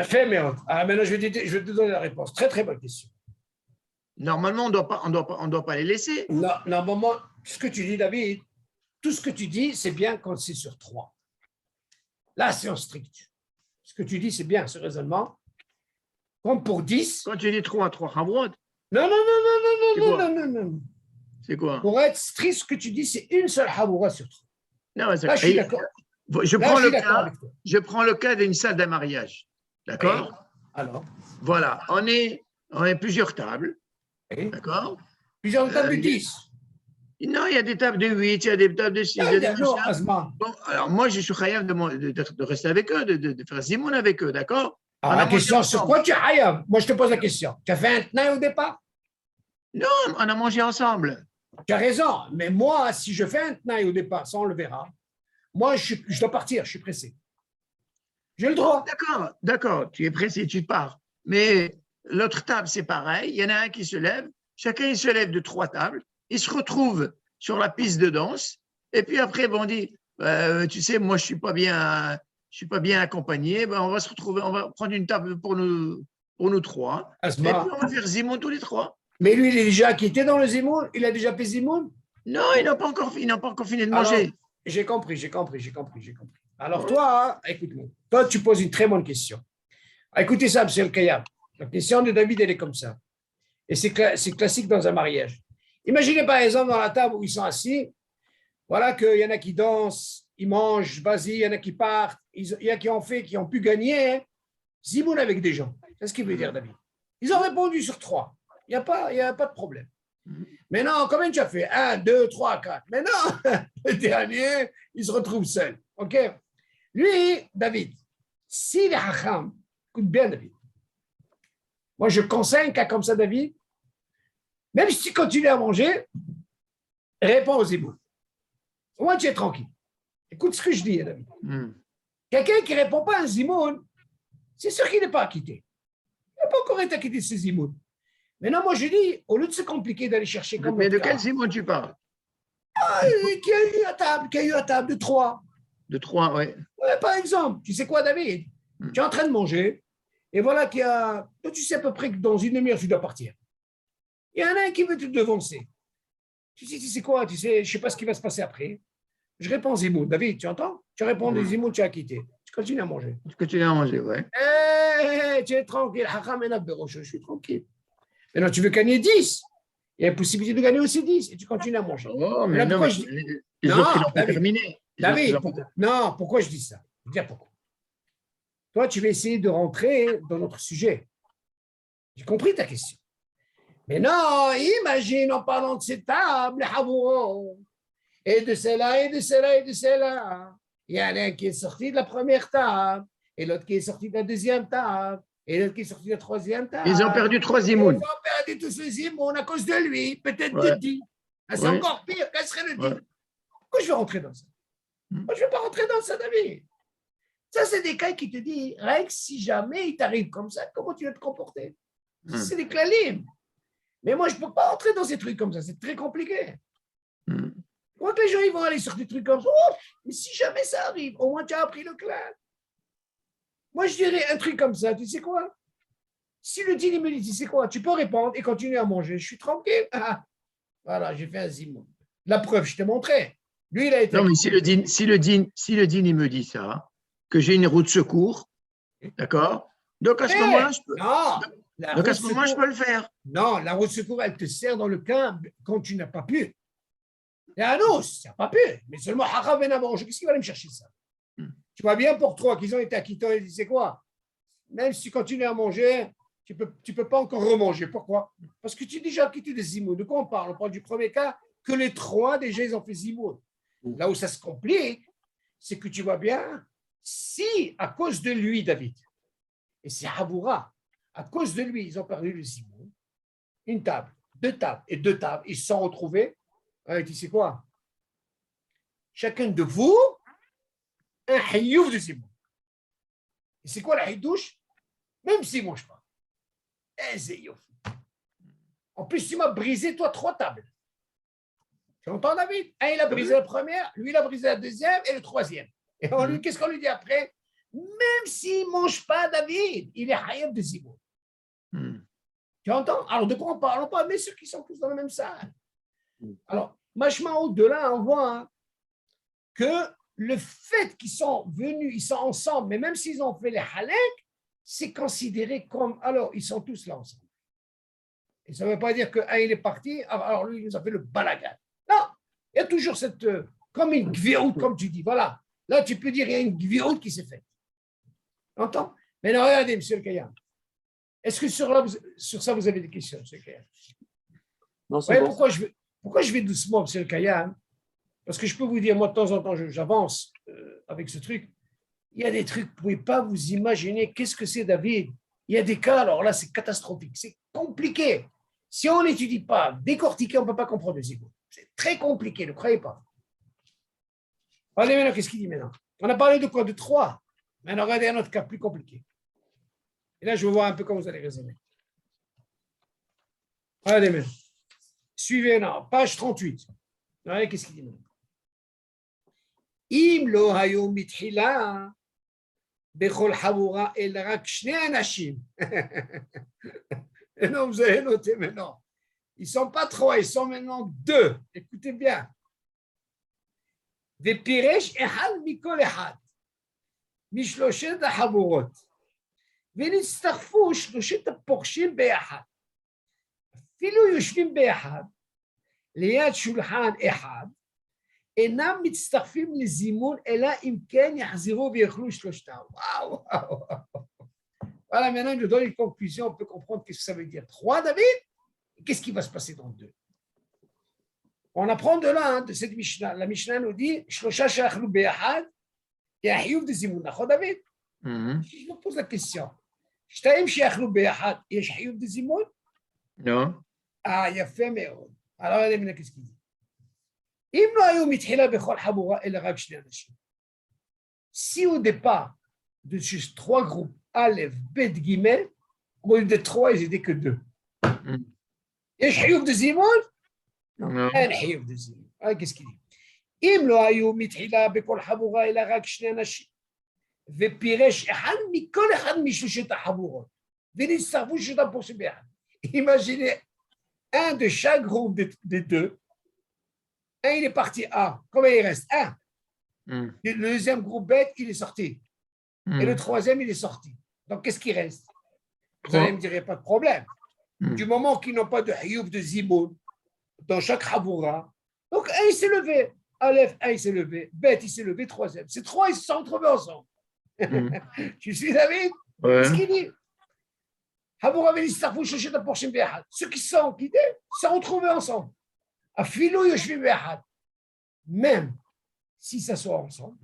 Fait, mais maintenant, je vais te donner la réponse. Très, très bonne question. Normalement, on doit pas les laisser. Non, normalement, ce que tu dis, David, tout ce que tu dis, c'est bien quand c'est sur 3. Là, c'est en strict. Ce que tu dis, c'est bien, ce raisonnement. Comme pour 10. Quand tu dis 3 Havot, Non, non, non, non, non, non, non, non, non. c'est quoi? Pour être strict, ce que tu dis, c'est une seule Havoura sur 3. Non, Là, je suis d'accord. Je prends le cas d'une salle d'un mariage. D'accord? Oui. Alors? Voilà, on est plusieurs tables. Oui. D'accord? Plusieurs tables de 10. Non, il y a des tables de 8, il y a des tables de 6. Non, Asma. Bon, alors moi, je suis chayav de rester avec eux, de faire Zimoun avec eux, d'accord? Alors, la question, sur quoi tu es chayav? Moi, je te pose la question. Tu as fait un tnaï au départ? Non, on a mangé ensemble. Tu as raison, mais moi, si je fais un tnaï au départ, ça on le verra, moi, je dois partir, je suis pressé. J'ai le droit. D'accord, tu es pressé, tu pars. Mais l'autre table, c'est pareil, il y en a un qui se lève, chacun il se lève de 3 tables, ils se retrouvent sur la piste de danse, et puis après, on dit, tu sais, moi, je suis pas bien accompagné, on va se retrouver, on va prendre une table pour nous 3, Asma. et puis on va faire Zimoun tous les 3. Mais lui, il est déjà quitté dans le Zimoun? Il a déjà fait Zimoun? Non, ils n'ont pas encore fini de manger. Alors, j'ai compris. Alors toi, écoute-moi. Toi, tu poses une très bonne question. Écoutez ça, M. El Kayab. La question de David, elle est comme ça. Et c'est classique dans un mariage. Imaginez par exemple dans la table où ils sont assis, voilà qu'il y en a qui dansent, ils mangent, vas-y, il y en a qui partent, il y a qui ont pu gagner, hein, Zimoun avec des gens. C'est ce qu'il veut dire, David. Ils ont répondu sur 3. Il n'y a pas de problème. Mais non, combien tu as fait? 1, 2, 3, 4. Mais non, le dernier, il se retrouve seul. OK? Lui, David, s'il est hacham, écoute bien, David. Moi, je conseille un cas comme ça, David, même si tu continues à manger, réponds aux éboues. Au moins, tu es tranquille. Écoute ce que je dis, David. Quelqu'un qui ne répond pas à un zimoun, c'est sûr qu'il n'est pas acquitté. Il n'a pas encore été acquitté de ce zimoun. Maintenant, moi, je dis, au lieu de se compliquer d'aller chercher comme. Mais de quel zimoun tu parles? Qui a eu à table de 3. De 3, oui. Ouais, par exemple, tu sais quoi, David? Tu es en train de manger, et voilà qu'il y a. Toi, tu sais à peu près que dans une demi-heure, tu dois partir. Il y en a un qui veut te devancer. Tu sais quoi? Tu sais, je ne sais pas ce qui va se passer après. Je réponds Zimoun. David, tu entends? Tu réponds des Zimoun, tu as quitté. Tu continues à manger. Tu continues à manger, ouais. Tu es tranquille. Je suis tranquille. Maintenant, tu veux gagner 10. Il y a la possibilité de gagner aussi 10 et tu continues à manger. Oh, mais non, les autres, ils n'ont pas terminé. David, non, pourquoi je dis ça? Je vais dire pourquoi. Toi, tu vas essayer de rentrer dans notre sujet. J'ai compris ta question. Mais non, imagine en parlant de ces tables, et de celle-là, et de celle-là, et de celle-là. Il y en a un qui est sorti de la première table, et l'autre qui est sorti de la deuxième table, et l'autre qui est sorti de la troisième table. Ils ont perdu 3 zimoun. Ils ont perdu tous ces zimoun à cause de lui, peut-être de 10. C'est encore pire, quel serait le 10? Pourquoi je vais rentrer dans ça? Moi, je ne vais pas rentrer dans ça, David. Ça, c'est des cas qui te disent, règle, si jamais il t'arrive comme ça, comment tu vas te comporter? C'est des clalim. Mais moi, je ne peux pas rentrer dans ces trucs comme ça. C'est très compliqué. Quand les gens ils vont aller sur des trucs comme ça, mais si jamais ça arrive, au moins tu as appris le clan. Moi, je dirais un truc comme ça. Tu sais quoi? Si le dîner me dit, tu sais quoi? Tu peux répondre et continuer à manger. Je suis tranquille. Voilà, j'ai fait un zimoun. La preuve, je t'ai montré. Lui, il a été. Non, mais si le dîne, il me dit ça, que j'ai une roue de secours, d'accord? Donc à ce moment-là, je peux. Non. Donc à ce moment-là, je peux le faire. Non, la roue de secours, elle te sert dans le cas quand tu n'as pas pu. Et un os, tu n'as pas pu. Mais seulement Haram Ben Amor, qu'est-ce qu'il va aller me chercher ça? Tu vois bien pour 3 qu'ils ont été acquittés, il dit c'est quoi? Même si tu continues à manger, tu peux pas encore remanger. Pourquoi? Parce que tu es déjà acquitté des zimoun. De quoi on parle? On parle du premier cas que les 3 déjà ils ont fait zimoun. Là où ça se complique, c'est que tu vois bien, si à cause de lui, David, et c'est Haboura, à cause de lui, ils ont perdu le zimoun, une table, 2 tables et 2 tables, ils se sont retrouvés. Tu sais quoi? Chacun de vous, un hayouf de zimoun. Et c'est quoi la haïdouche? Même s'il ne mange pas. Un zéyouf. En plus, tu m'as brisé, toi, 3 tables. Tu entends, David? Un, il a brisé la première, lui, il a brisé la deuxième et le troisième. Et on lui, qu'est-ce qu'on lui dit après? Même s'il ne mange pas David, il est Hayab de Zimoun. Tu entends? Alors, de quoi on parle? On parle de ceux qui sont tous dans la même salle. Alors, Machma, de là, on voit que le fait qu'ils sont venus, ils sont ensemble, mais même s'ils ont fait les halek, c'est considéré comme, alors, ils sont tous là ensemble. Et ça ne veut pas dire qu'un, il est parti, alors lui, il nous a fait le balagan. Non, il y a toujours cette, comme une gviout, comme tu dis, voilà. Là, tu peux dire, il y a une gviout qui s'est faite. Tu entends? Mais non, regardez, M. le Kayam. Est-ce que sur ça, vous avez des questions, M. le Kayam? Non, c'est bon. Pourquoi je vais doucement, M. le Kayam? Parce que je peux vous dire, moi, de temps en temps, j'avance avec ce truc. Il y a des trucs, vous ne pouvez pas vous imaginer qu'est-ce que c'est, David. Il y a des cas, alors là, c'est catastrophique, c'est compliqué. Si on n'étudie pas, décortiquer, on ne peut pas comprendre les égos. C'est très compliqué, ne croyez pas. Regardez maintenant, qu'est-ce qu'il dit maintenant? On a parlé de quoi? De 3. Maintenant, regardez un autre cas plus compliqué. Et là, je veux voir un peu comment vous allez raisonner. Regardez maintenant. Suivez, non, page 38. Regardez, qu'est-ce qu'il dit maintenant? Im lo hayo mitchila bechol habura el rak shnei anashim. Et non, vous allez noter maintenant. Ils ne sont pas 3, ils sont maintenant 2. Écoutez bien. ופירש אחד מכל אחד משלושת החבורות ונצטרפו שלושת הפורשים ביחד. אפילו יושבים ביחד ליד שולחן אחד, אינם מצטרפים לזימון, אלא אם כן יחזרו ויאכלו שלושתם. וואו, וואו, וואו. Voilà, maintenant, je donne une conclusion, on peut comprendre qu'est-ce que ça veut dire. 3, David, et qu'est-ce qui va se passer dans 2? On apprend de là, hein, de cette Mishnah. La Mishnah nous dit, Shlosha she'achlu be'achad, et ahiyuv de zimoun. D'accord, David? Je me pose la question. Shtaim she'achlu be'achad, et ahiyuv de zimoun? Non. Ah, il y a fait, mais... Alors, regardez maintenant qu'est-ce qu'il dit. Im lo hayu mitchila bechol habura el rak shnei anashim. Si au départ, de ces 3 groupes, Aleph, Bet, Gimel, au lieu de 3, ils n'étaient que 2. Et ahiyuv de zimoun? אין חיוב דזימון. qu'est-ce qu'il dit? אם לא היו מתחילה בכל חבורה אלא רק 2 אנשים, ופירש אחד מכל אחד משלושת החבורות, ונצטרפו שלושתם פורשים ביחד. Imaginez un de chaque groupe des 2. Un, il est parti A. Combien il reste? 1. Le deuxième groupe bête, il est sorti. Et le troisième, il est sorti. Donc, qu'est-ce qui reste? Vous allez me dire, il n'y a pas de problème. Du moment qu'ils n'ont pas de hiyub de zimoun, dans chaque Haboura. Donc, un, il s'est levé. Aleph, un, il s'est levé. Bet, il s'est levé. 3e. Ces 3, ils se sont retrouvés ensemble. Tu suis, David? Ouais. Ce qu'il dit. Haboura, ceux qui sont quittés se sont retrouvés ensemble. Afilo, yoshvi be'ahad. Même si ça soit ensemble.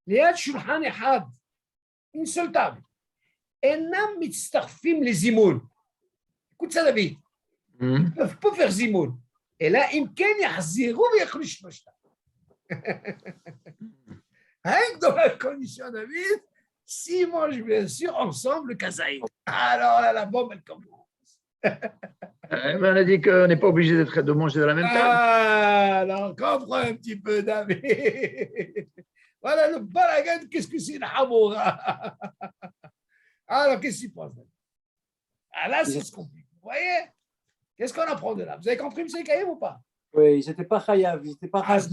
Liad shulchan echad. Une seule table. Enam mitztarfim les zimoun. Écoute ça, David. Ils ne peuvent pas faire zimoun. Et là, ils peuvent Rien que dans la condition, David, s'ils mangent bien sûr ensemble le kazaï. Alors là, la bombe, elle commence. On a dit qu'on n'est pas obligé de manger dans la même table. Alors, comprends un petit peu, David. Voilà le balagan, qu'est-ce que c'est le hamoura? Alors, qu'est-ce qu'il pense? Ah là, c'est ce qu'on dit. Vous voyez? Qu'est-ce qu'on apprend de là? Vous avez compris, M. Kayem, ou pas? Oui, ils n'étaient pas chayav, ils n'étaient pas chayav.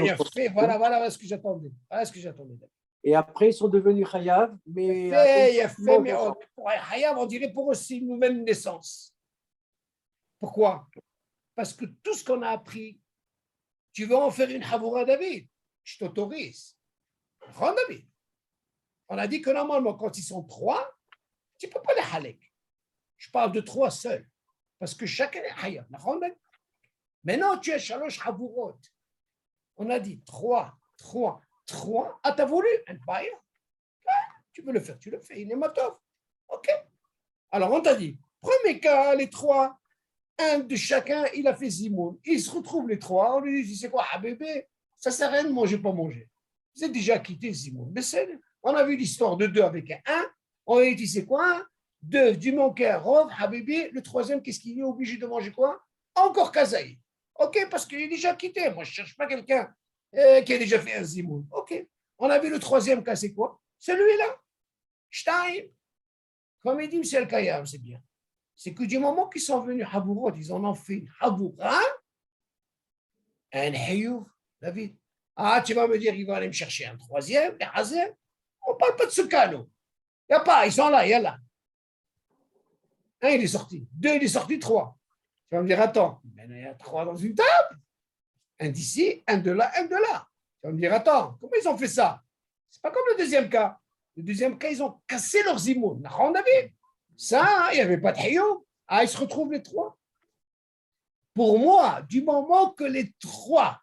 Il a fait, voilà ce que j'attendais. Voilà ce que j'attendais. Et après, ils sont devenus chayav, mais... Il a fait, mais pour chayav, on dirait pour eux, c'est une nouvelle naissance. Pourquoi? Parce que tout ce qu'on a appris, tu veux en faire une havoura, David? Je t'autorise. Prends David. On a dit que normalement, quand ils sont 3, tu ne peux pas les halek. Je parle de 3 seuls. Parce que chacun est hayab. Maintenant, tu as shalosh havurot. On a dit 3. Ah, t'as voulu un païa? Tu veux le faire, tu le fais. Il est matov. OK. Alors, on t'a dit, premier cas, les 3, un de chacun, il a fait zimoun. Ils se retrouvent les 3. On lui dit, c'est quoi, bébé? Ça ne sert à rien de manger, pas manger. Vous êtes déjà quitté zimoun. Mais on a vu l'histoire de 2 avec un 1. On a dit, c'est quoi? 2 du manquer, Rov, Habibi. Le 3e, qu'est-ce qu'il est obligé de manger quoi? Encore Kazaï. OK, parce qu'il est déjà quitté. Moi, je ne cherche pas quelqu'un qui a déjà fait un zimoun. OK. On a vu le 3e cas, c'est quoi? celui-là. Shtaim. Comme il dit M. Kayam, c'est bien. C'est que du moment qu'ils sont venus Habourot, ils en ont fait une Haboura, un Hayouf, David. Ah, tu vas me dire, ils vont aller me chercher un troisième, les Hazem. On ne parle pas de ce cas, nous. Il n'y a pas, ils sont là, il y a là. Un, il est sorti. Deux, il est sorti. Trois. Tu vas me dire, attends, mais il y a trois dans une table. Un d'ici, un de là, un de là. Tu vas me dire, attends, comment ils ont fait ça? C'est pas comme le deuxième cas. Le deuxième cas, ils ont cassé leurs imouns. On a vu. Ça, il n'y avait pas de hayoum. Ah, ils se retrouvent les trois. Pour moi, du moment que les trois,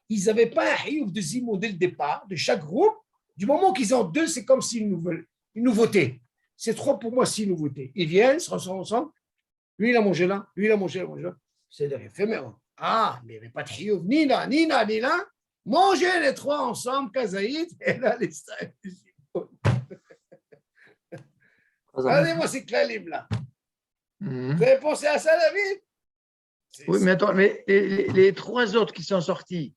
ils n'avaient pas un hayoum de zimoun dès le départ, de chaque groupe, du moment qu'ils ont deux, c'est comme si une nouveauté. Ces trois, pour moi, c'est une nouveauté. Ils viennent, se rassemblent ensemble. Lui, il a mangé là. Lui, il a mangé là. C'est éphémère. Ah, mais il n'y avait pas de hayoum, ni là, ni là, ni là. Mangez les trois ensemble, Kazaïd, et là, les cinq. Regardez-moi ces clalim là. Vous avez pensé à ça, David? Oui, mais attends, mais les trois autres qui sont sortis.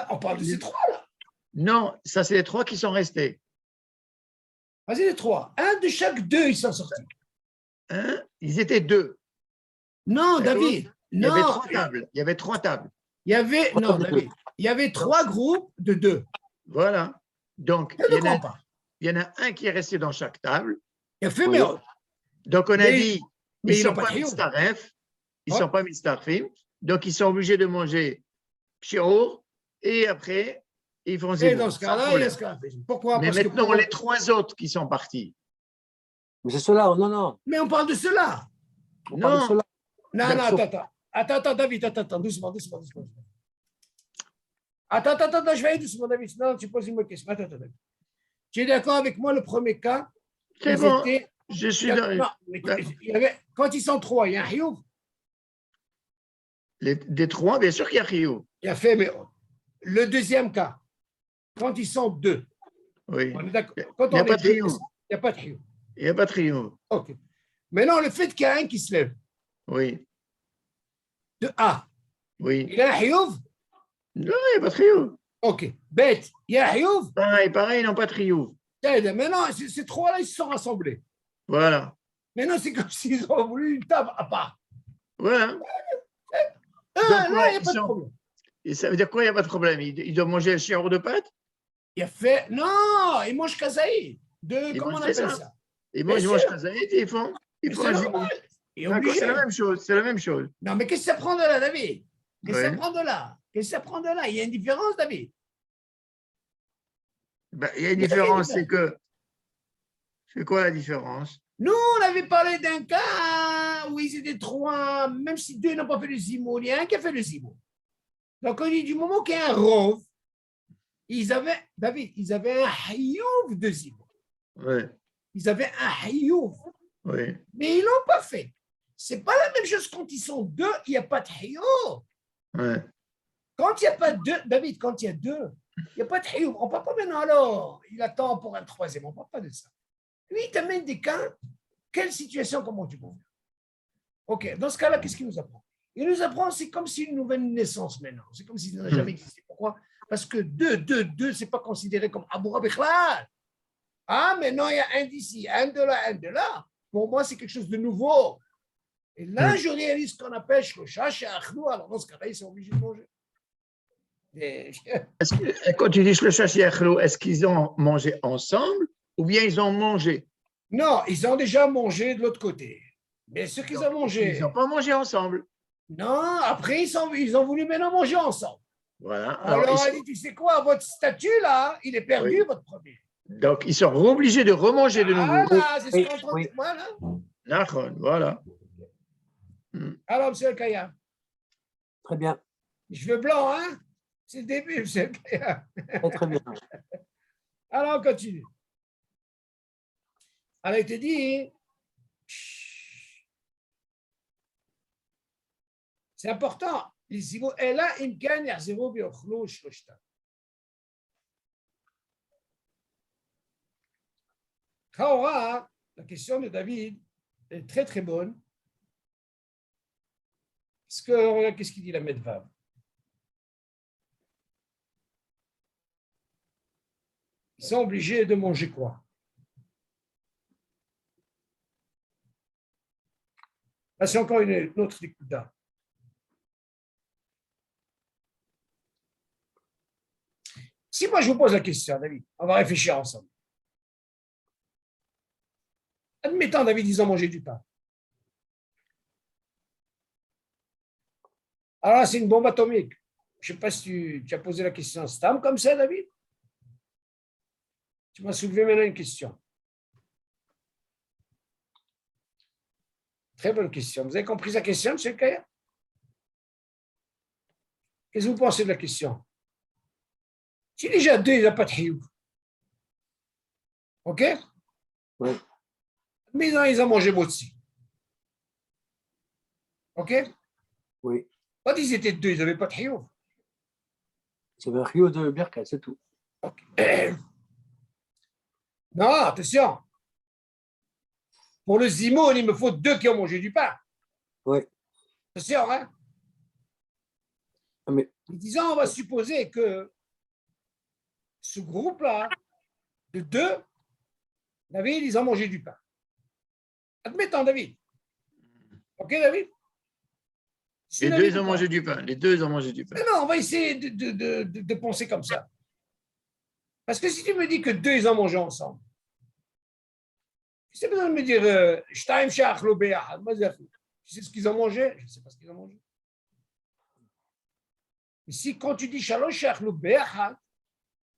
On parle de ces trois là. Non, ça, c'est les trois qui sont restés. Vas-y, les trois. Un de chaque deux, ils sont sortis. Hein? Ils étaient deux. Non, David. Il y avait trois tables. Il y avait trois tables. Il y avait, non, David. Il y avait trois groupes de deux. Voilà. Donc, il y en a un qui est resté dans chaque table. Il a fait, oui. Donc, on a dit, ils ne sont pas mistaref, ils ne sont pas mistarfim, donc ils sont obligés de manger pshiour, et après, ils font zéro. Et dans ce cas-là, il y a ce cas-là. Pourquoi? Mais parce maintenant, que les trois autres qui sont partis. Mais c'est cela, non. Mais on parle de cela. On parle de cela. Non, attends, David, attends, doucement. Attends, je vais aller doucement, David. Non, tu poses une question. Attends, David. Tu es d'accord avec moi, le premier cas? C'est bon, je suis d'accord. Quand ils sont trois, il y a un hiouf? Des trois, bien sûr qu'il y a hiouf. Il y a fait, mais le deuxième cas, quand ils sont deux, oui. On est d'accord. Il n'y a pas de hiouf. Il n'y a pas de hiouf. Il n'y a pas de hiouf. OK. Maintenant, le fait qu'il y a un qui se lève, oui. de A, oui. Il y a un hiouf? Non, il n'y a pas de hiouf. OK. Bête, il y a un hiouf? Pareil, ils n'ont pas de hiouf. Maintenant, ces trois-là, ils se sont rassemblés. Voilà. Maintenant, c'est comme s'ils ont voulu une table à part. Voilà. Là, il n'y a pas de problème. Et ça veut dire quoi, il n'y a pas de problème? Ils doivent manger un chiaro de pâte? Il a fait. Non, ils mangent kazaï. Comment on appelle ça? Ils mangent kazaï et ils font un zimoun. C'est la même chose. C'est la même chose. Non, mais qu'est-ce que ça prend de là, David? Qu'est-ce que ça prend de là? Qu'est-ce que ça prend de là? Il y a une différence, David. Il y a une différence, c'est que. C'est quoi la différence? Nous, on avait parlé d'un cas où ils étaient trois, même si deux n'ont pas fait le zimoun, il y a un qui a fait le zimoun. Donc, on dit du moment qu'il y a un rov, David, ils avaient un hayouf de zimoun. Oui. Ils avaient un hayouf. Oui. Mais ils ne l'ont pas fait. Ce n'est pas la même chose quand ils sont deux, il n'y a pas de hayouf. Oui. Quand il n'y a pas deux, David, quand il y a deux, il n'y a pas de hayouf. On ne parle pas maintenant, alors, il attend pour un troisième. On ne parle pas de ça. Lui, il t'amène des cas. Quelle situation, comment tu peux faire? OK, dans ce cas-là, qu'est-ce qu'il nous apprend? Il nous apprend, c'est comme si une nouvelle naissance maintenant. C'est comme si ça n'a jamais existé. Pourquoi? Parce que deux, ce n'est pas considéré comme Aboura Bichlal. Ah, maintenant, il y a un d'ici, un de là. Pour moi, c'est quelque chose de nouveau. Et là, je réalise ce qu'on appelle Shloshah et Achlou. Alors, dans ce cas-là, ils sont obligés de manger. Quand tu dis Shloshah et Achlou, est-ce qu'ils ont mangé ensemble ou bien ils ont mangé? Non, ils ont déjà mangé de l'autre côté. Mais ce qu'ils ont mangé. Ils n'ont pas mangé ensemble. Non, après, ils ont voulu maintenant manger ensemble. Voilà. Alors, elle dit, tu sais quoi, votre statut, là, il est perdu, votre premier. Donc, ils sont obligés de remanger de nouveau. Voilà, c'est ce qu'on entend. Voilà. Voilà. Alors, M. El Kaya. Très bien. Cheveux blancs, hein? C'est le début, M. El Kaya. Très bien. Alors, on continue. Alors, il te dit, c'est important. Et là, il gagne à zéro biochlo shloshta. Kaora, la question de David est très très bonne. Parce que, regarde, qu'est-ce qu'il dit la Medvav? ils sont obligés de manger quoi? Là, c'est encore une autre découverte. Si moi je vous pose la question, David, on va réfléchir ensemble. Admettons, David, ils ont mangé du pain. Alors là, c'est une bombe atomique. Je ne sais pas si tu as posé la question Stam comme ça, David. Tu m'as soulevé maintenant une question. Très bonne question. Vous avez compris la question, M. Kaya? Qu'est-ce que vous pensez de la question? Si déjà deux, il n'a pas de hiouf. OK? Oui. Mais non, ils ont mangé motzi. OK? Oui. Quand ils étaient deux, ils n'avaient pas de hiouf. C'est un rio de Birka, c'est tout. Okay. Non, attention. Pour le zimoun, il me faut deux qui ont mangé du pain. Oui. Attention, hein? Mais... Disons, on va supposer que ce groupe-là, de deux, David, ils ont mangé du pain. Admettons, David. OK, David? Les deux, ils ont mangé du pain. Les deux, ils ont mangé du pain. Non, on va essayer de penser comme ça. Parce que si tu me dis que deux, ils ont mangé ensemble, tu sais besoin de me dire, tu sais ce qu'ils ont mangé? Je ne sais pas ce qu'ils ont mangé. Mais si quand tu dis Shalosh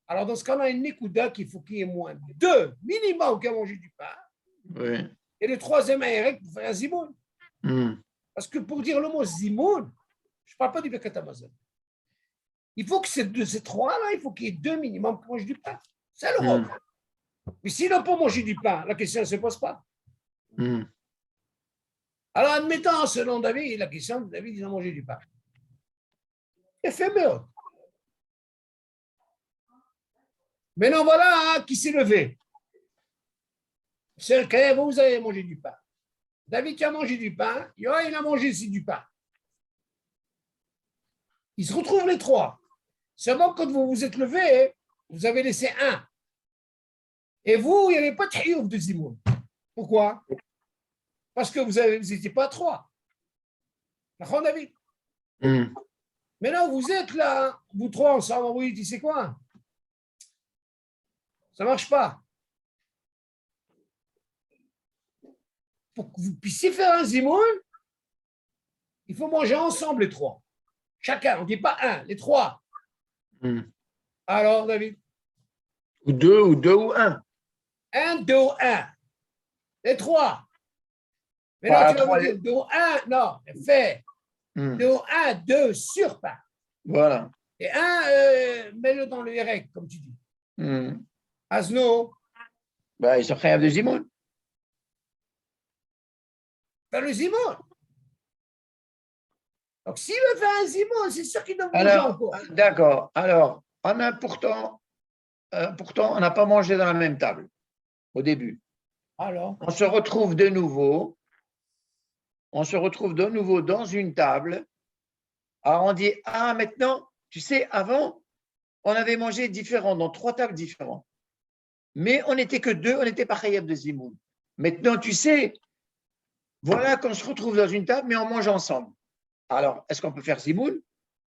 alors dans ce cas-là, il y a une Nekuda qu'il faut qu'il y ait moins deux minimum qui ont mangé du pain. Oui. Et le troisième Aérec pour faire un zimoun. Parce que pour dire le mot zimoun, je ne parle pas du Birkat Hamazon. Il faut que ces trois-là, il faut qu'il y ait deux minimum qui mangent du pain. C'est le rôle. Mais s'ils n'ont pas mangé du pain, la question ne se pose pas. Alors, admettons, selon David, la question de David, ils ont mangé du pain. Éphémère. Maintenant, voilà qui s'est levé. C'est le cas, vous avez mangé du pain. David qui a mangé du pain, Yoa, il a mangé aussi du pain. Ils se retrouvent les trois. Seulement, quand vous vous êtes levé, vous avez laissé un. Et vous, il n'y avait pas de hiouf de zimoun. Pourquoi? Parce que vous n'étiez pas trois. D'accord, David? Maintenant, vous êtes là, vous trois ensemble, oui, tu sais quoi? Ça ne marche pas. Pour que vous puissiez faire un zimoun, il faut manger ensemble les trois. Chacun, on ne dit pas un, les trois. Alors, David? Ou deux, ou un. Un, deux, un. Les trois. Mais non, tu vas me dire deux, un, non, fais. Deux, un, deux sur pain. Voilà. Et un, mets-le dans le Yerek, comme tu dis. Asno. Ben, ils sont créables de zimoun. Faire le zimoun. Donc, s'il veut faire un zimoun, c'est sûr qu'il doit manger encore. D'accord. Alors, on a pourtant, on n'a pas mangé dans la même table au début. Alors, on se retrouve de nouveau dans une table. Alors, on dit, ah, maintenant, tu sais, avant, on avait mangé différent, dans trois tables différentes. Mais on n'était que deux, on n'était pas khayab de zimoun. Maintenant, tu sais, voilà qu'on se retrouve dans une table, mais on mange ensemble. Alors, est-ce qu'on peut faire zimoun?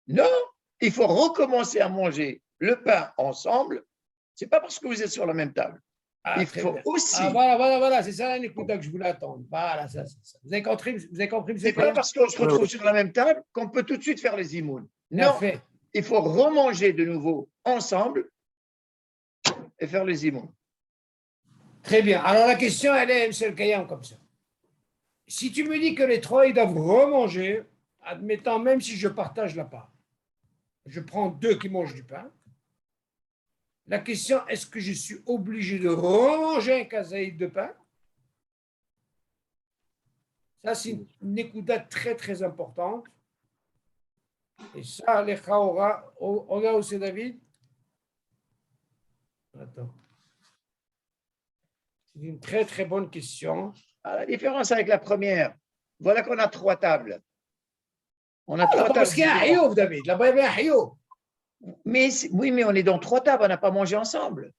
Non, il faut recommencer à manger le pain ensemble. Ce n'est pas parce que vous êtes sur la même table. Il faut aussi. Voilà, c'est ça l'écoute que je voulais attendre. Voilà, ça. Vous avez compris? C'est pas parce qu'on se retrouve sur la même table qu'on peut tout de suite faire les zimoun. Non, il faut remanger de nouveau ensemble et faire les zimoun. Très bien. Alors la question, elle est, M. Kayam, comme ça. Si tu me dis que les trois, ils doivent remanger, admettant même si je partage la part, je prends deux qui mangent du pain. La question, est-ce que je suis obligé de remanger un kazaïd de pain? Ça, c'est une écoute très, très importante. Et ça, les Khaora, on a aussi David. Attends. C'est une très, très bonne question. La différence avec la première, voilà qu'on a trois tables. On a trois tables. Parce qu'il y a un hiouf, David. Là-bas, il y a un hiouf. Oui, mais on est dans trois tables, on n'a pas mangé ensemble.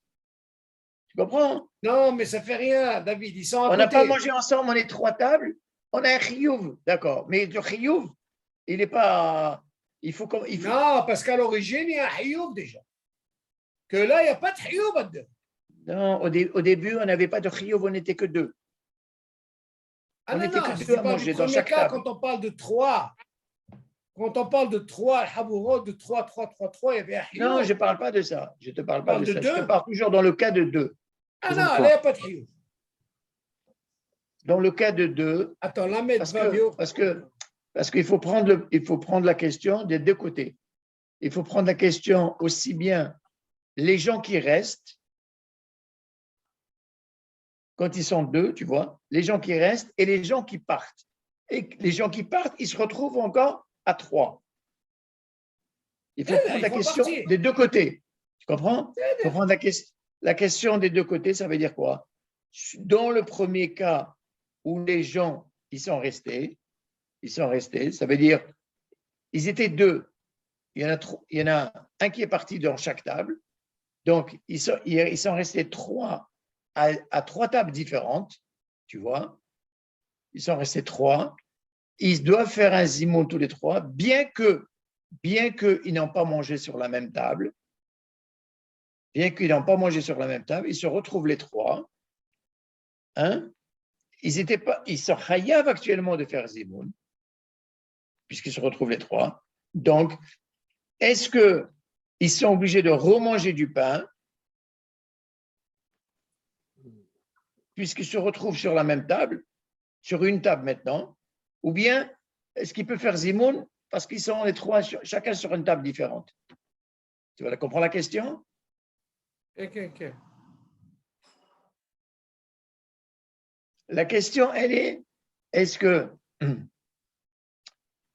Tu comprends? Non, mais ça fait rien, David. Ils sont à On n'a côté. pas mangé ensemble, on est 3 tables, on a un chiyuv, d'accord. Mais le chiyuv, il n'est pas. Il faut. Non, parce qu'à l'origine, il y a un hioub déjà. Que là, il n'y a pas de hioub dedans. Non, au début, on n'avait pas de chiyuv, on n'était que 2. Ah On non, était non, que je 2 à ne pas manger du dans premier chaque cas table. quand on parle de 3. Quand on parle de 3, le habourot, de 3, 3, 3, 3, il y avait un hioub. Non, je ne parle pas de ça. Je ne te parle pas parle de de ça. Je te 2. parle toujours dans le cas de 2. Ah non, là, il n'y a pas de hioub. Dans le cas de 2, Attends, la mettre parce qu'il faut prendre la question des deux côtés. Il faut prendre la question aussi bien les gens qui restent, quand ils sont 2, tu vois, les gens qui restent et les gens qui partent. Et les gens qui partent, ils se retrouvent encore à 3. Il faut prendre la question des deux côtés. Tu comprends? Il faut prendre la question des deux côtés, ça veut dire quoi? Dans le premier cas où les gens ils sont restés, ça veut dire ils étaient 2. Il y en a un qui est parti dans chaque table. Donc, ils sont restés 3 à 3 tables différentes, tu vois. Ils sont restés 3. Ils doivent faire un zimoun tous les 3, bien qu'ils n'ont pas mangé sur la même table. Bien qu'ils n'ont pas mangé sur la même table, ils se retrouvent les 3. Hein? Ils sont chayav actuellement de faire zimoun, puisqu'ils se retrouvent les 3. Donc, est-ce qu'ils sont obligés de remanger du pain, puisqu'ils se retrouvent sur la même table, sur une table maintenant, ou bien est-ce qu'ils peuvent faire zimoun parce qu'ils sont les 3, chacun sur une table différente? Tu vas comprendre la question? Ok. La question, elle est, est-ce que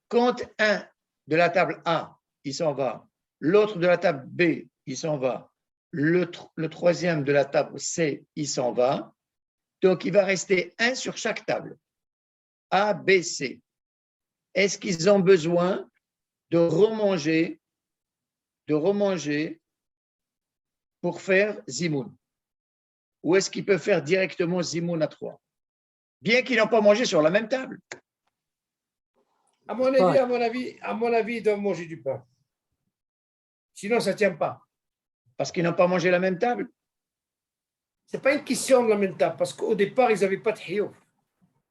quand un de la table A, il s'en va, l'autre de la table B, il s'en va, le troisième de la table C, il s'en va, donc il va rester un sur chaque table, A, B, C. Est-ce qu'ils ont besoin de remanger pour faire zimoun? Ou est-ce qu'ils peuvent faire directement zimoun à 3? Bien qu'ils n'ont pas mangé sur la même table. À mon avis, ils doivent manger du pain. Sinon, ça ne tient pas. Parce qu'ils n'ont pas mangé la même table? Ce n'est pas une question de la même table, parce qu'au départ, ils n'avaient pas de hioub.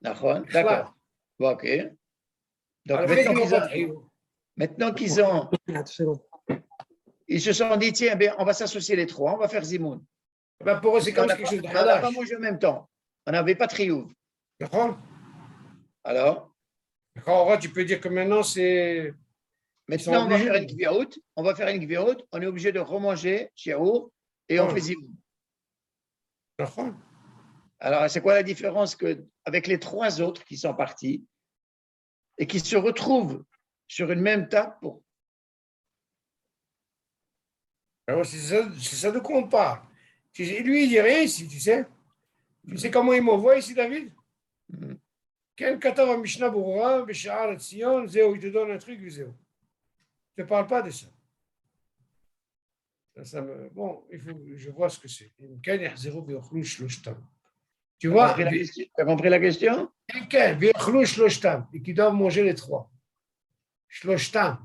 D'accord. OK. Donc, maintenant qu'ils ont... Ils se sont dit, tiens, on va s'associer les 3, on va faire zimoun. Pour eux, c'est comme quelque chose de hadash. On n'a pas mangé en même temps. On n'avait pas de triouf. Alors? Tu peux dire que maintenant, c'est... Maintenant, on va faire une gviaout. On est obligé de remanger shiaour et on fait zimoun. Alors, c'est quoi la différence avec les 3 autres qui sont partis et qui se retrouvent sur une même table pour... C'est ça de quoi on parle. Lui, il dit rien ici, tu sais. Tu sais comment il m'envoie ici, David? Quel katava Mishnah Bourra, Béchar, Sion, Zéo, il te donne un truc, Zéo. Je ne te parle pas de ça. Bon, je vois ce que c'est. Tu vois? Tu as compris la question? Et qui doivent manger les 3. Ça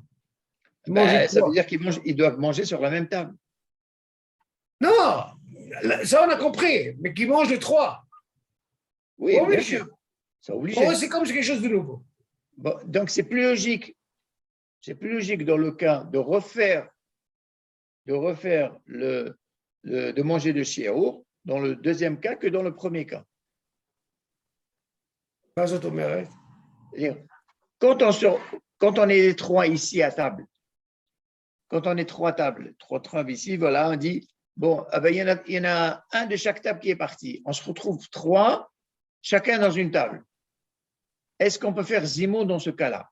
veut dire qu'ils doivent manger sur la même table. Non, ça on a compris, mais qui mangent les 3. Oui, bien sûr. C'est obligé. Pour eux, c'est comme quelque chose de nouveau. Bon, donc, c'est plus logique. C'est plus logique dans le cas de refaire de manger de shiaour dans le deuxième cas que dans le premier cas. Quand on est les 3 ici à table, quand on est 3 tables ici, voilà, on dit, bon, il y en a un de chaque table qui est parti. On se retrouve 3, chacun dans une table. Est-ce qu'on peut faire zimoun dans ce cas-là?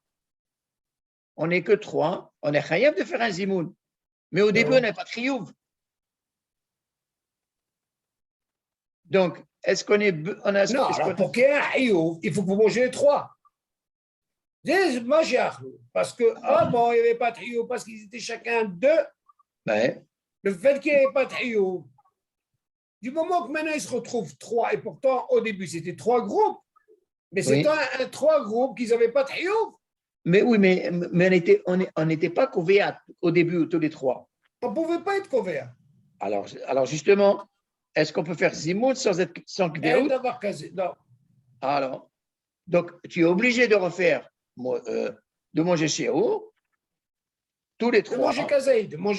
On n'est que 3, on est chayav de faire un zimoun. Mais au début, on n'a pas de chiyuv. Donc, est-ce qu'on est... Non, alors pour qu'il y ait un chiyuv, il faut que vous mangez les 3. Parce que, il n'y avait pas de chiyuv, parce qu'ils étaient chacun 2. Ouais. Le fait qu'il n'y avait pas de chiyuv, Du moment que maintenant ils se retrouvent trois, et pourtant au début c'était trois groupes, mais c'était trois groupes qui n'avaient pas de Hiyuv. Mais oui, mais on n'était pas couverts au début, tous les trois. On ne pouvait pas être couverts. Alors justement, est-ce qu'on peut faire Zimoun sans Kvéout? D'avoir casé. Non. Alors, donc tu es obligé de refaire, de manger Shiur, tous les trois. De manger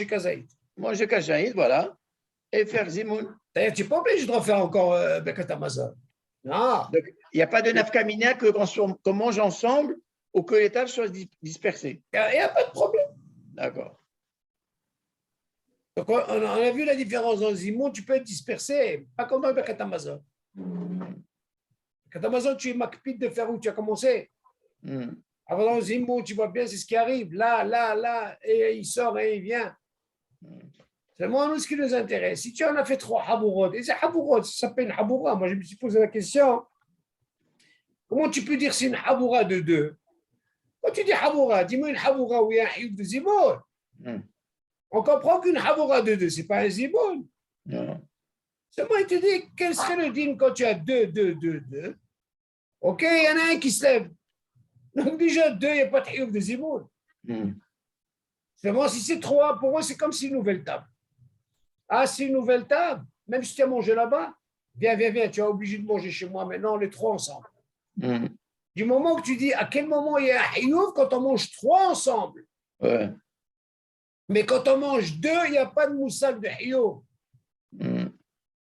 Kazaïd. Manger Kazaïd, voilà, et faire Zimoun. D'ailleurs, tu n'es pas obligé de refaire encore Birkat Hamazon. Non. Donc, il n'y a pas de nafkamina qu'on mange ensemble ou que les tables soient dispersées. Il n'y a pas de problème. D'accord. Donc, on a vu la différence dans le Zimoun, tu peux être dispersé, pas comme dans le Birkat Hamazon. Birkat Hamazon, tu es makpid de faire où tu as commencé. Alors dans le Zimoun, tu vois bien, c'est ce qui arrive. Là, et il sort et il vient. C'est moi, nous, ce qui nous intéresse. Si tu en as fait trois habourot, et c'est habourot, ça s'appelle une haboura. Moi, je me suis posé la question, comment tu peux dire c'est une haboura de deux? Quand tu dis haboura, dis-moi une haboura où il y a un hiyuv de zimoun. On comprend qu'une haboura de deux, ce n'est pas un zimoun. C'est moi, il te dit, quel serait le dîme quand tu as deux. Ok, il y en a un qui se lève. Donc déjà, deux, il n'y a pas de hiyuv de zimoun. C'est moi, si c'est trois, pour moi, c'est comme si une nouvelle table. Ah, c'est une nouvelle table. Même si tu as mangé là-bas, viens, tu es obligé de manger chez moi maintenant, les trois ensemble. Du moment que tu dis à quel moment il y a un hiyuv quand on mange trois ensemble. Ouais. Mais quand on mange deux, il n'y a pas de moussak de hiyuv.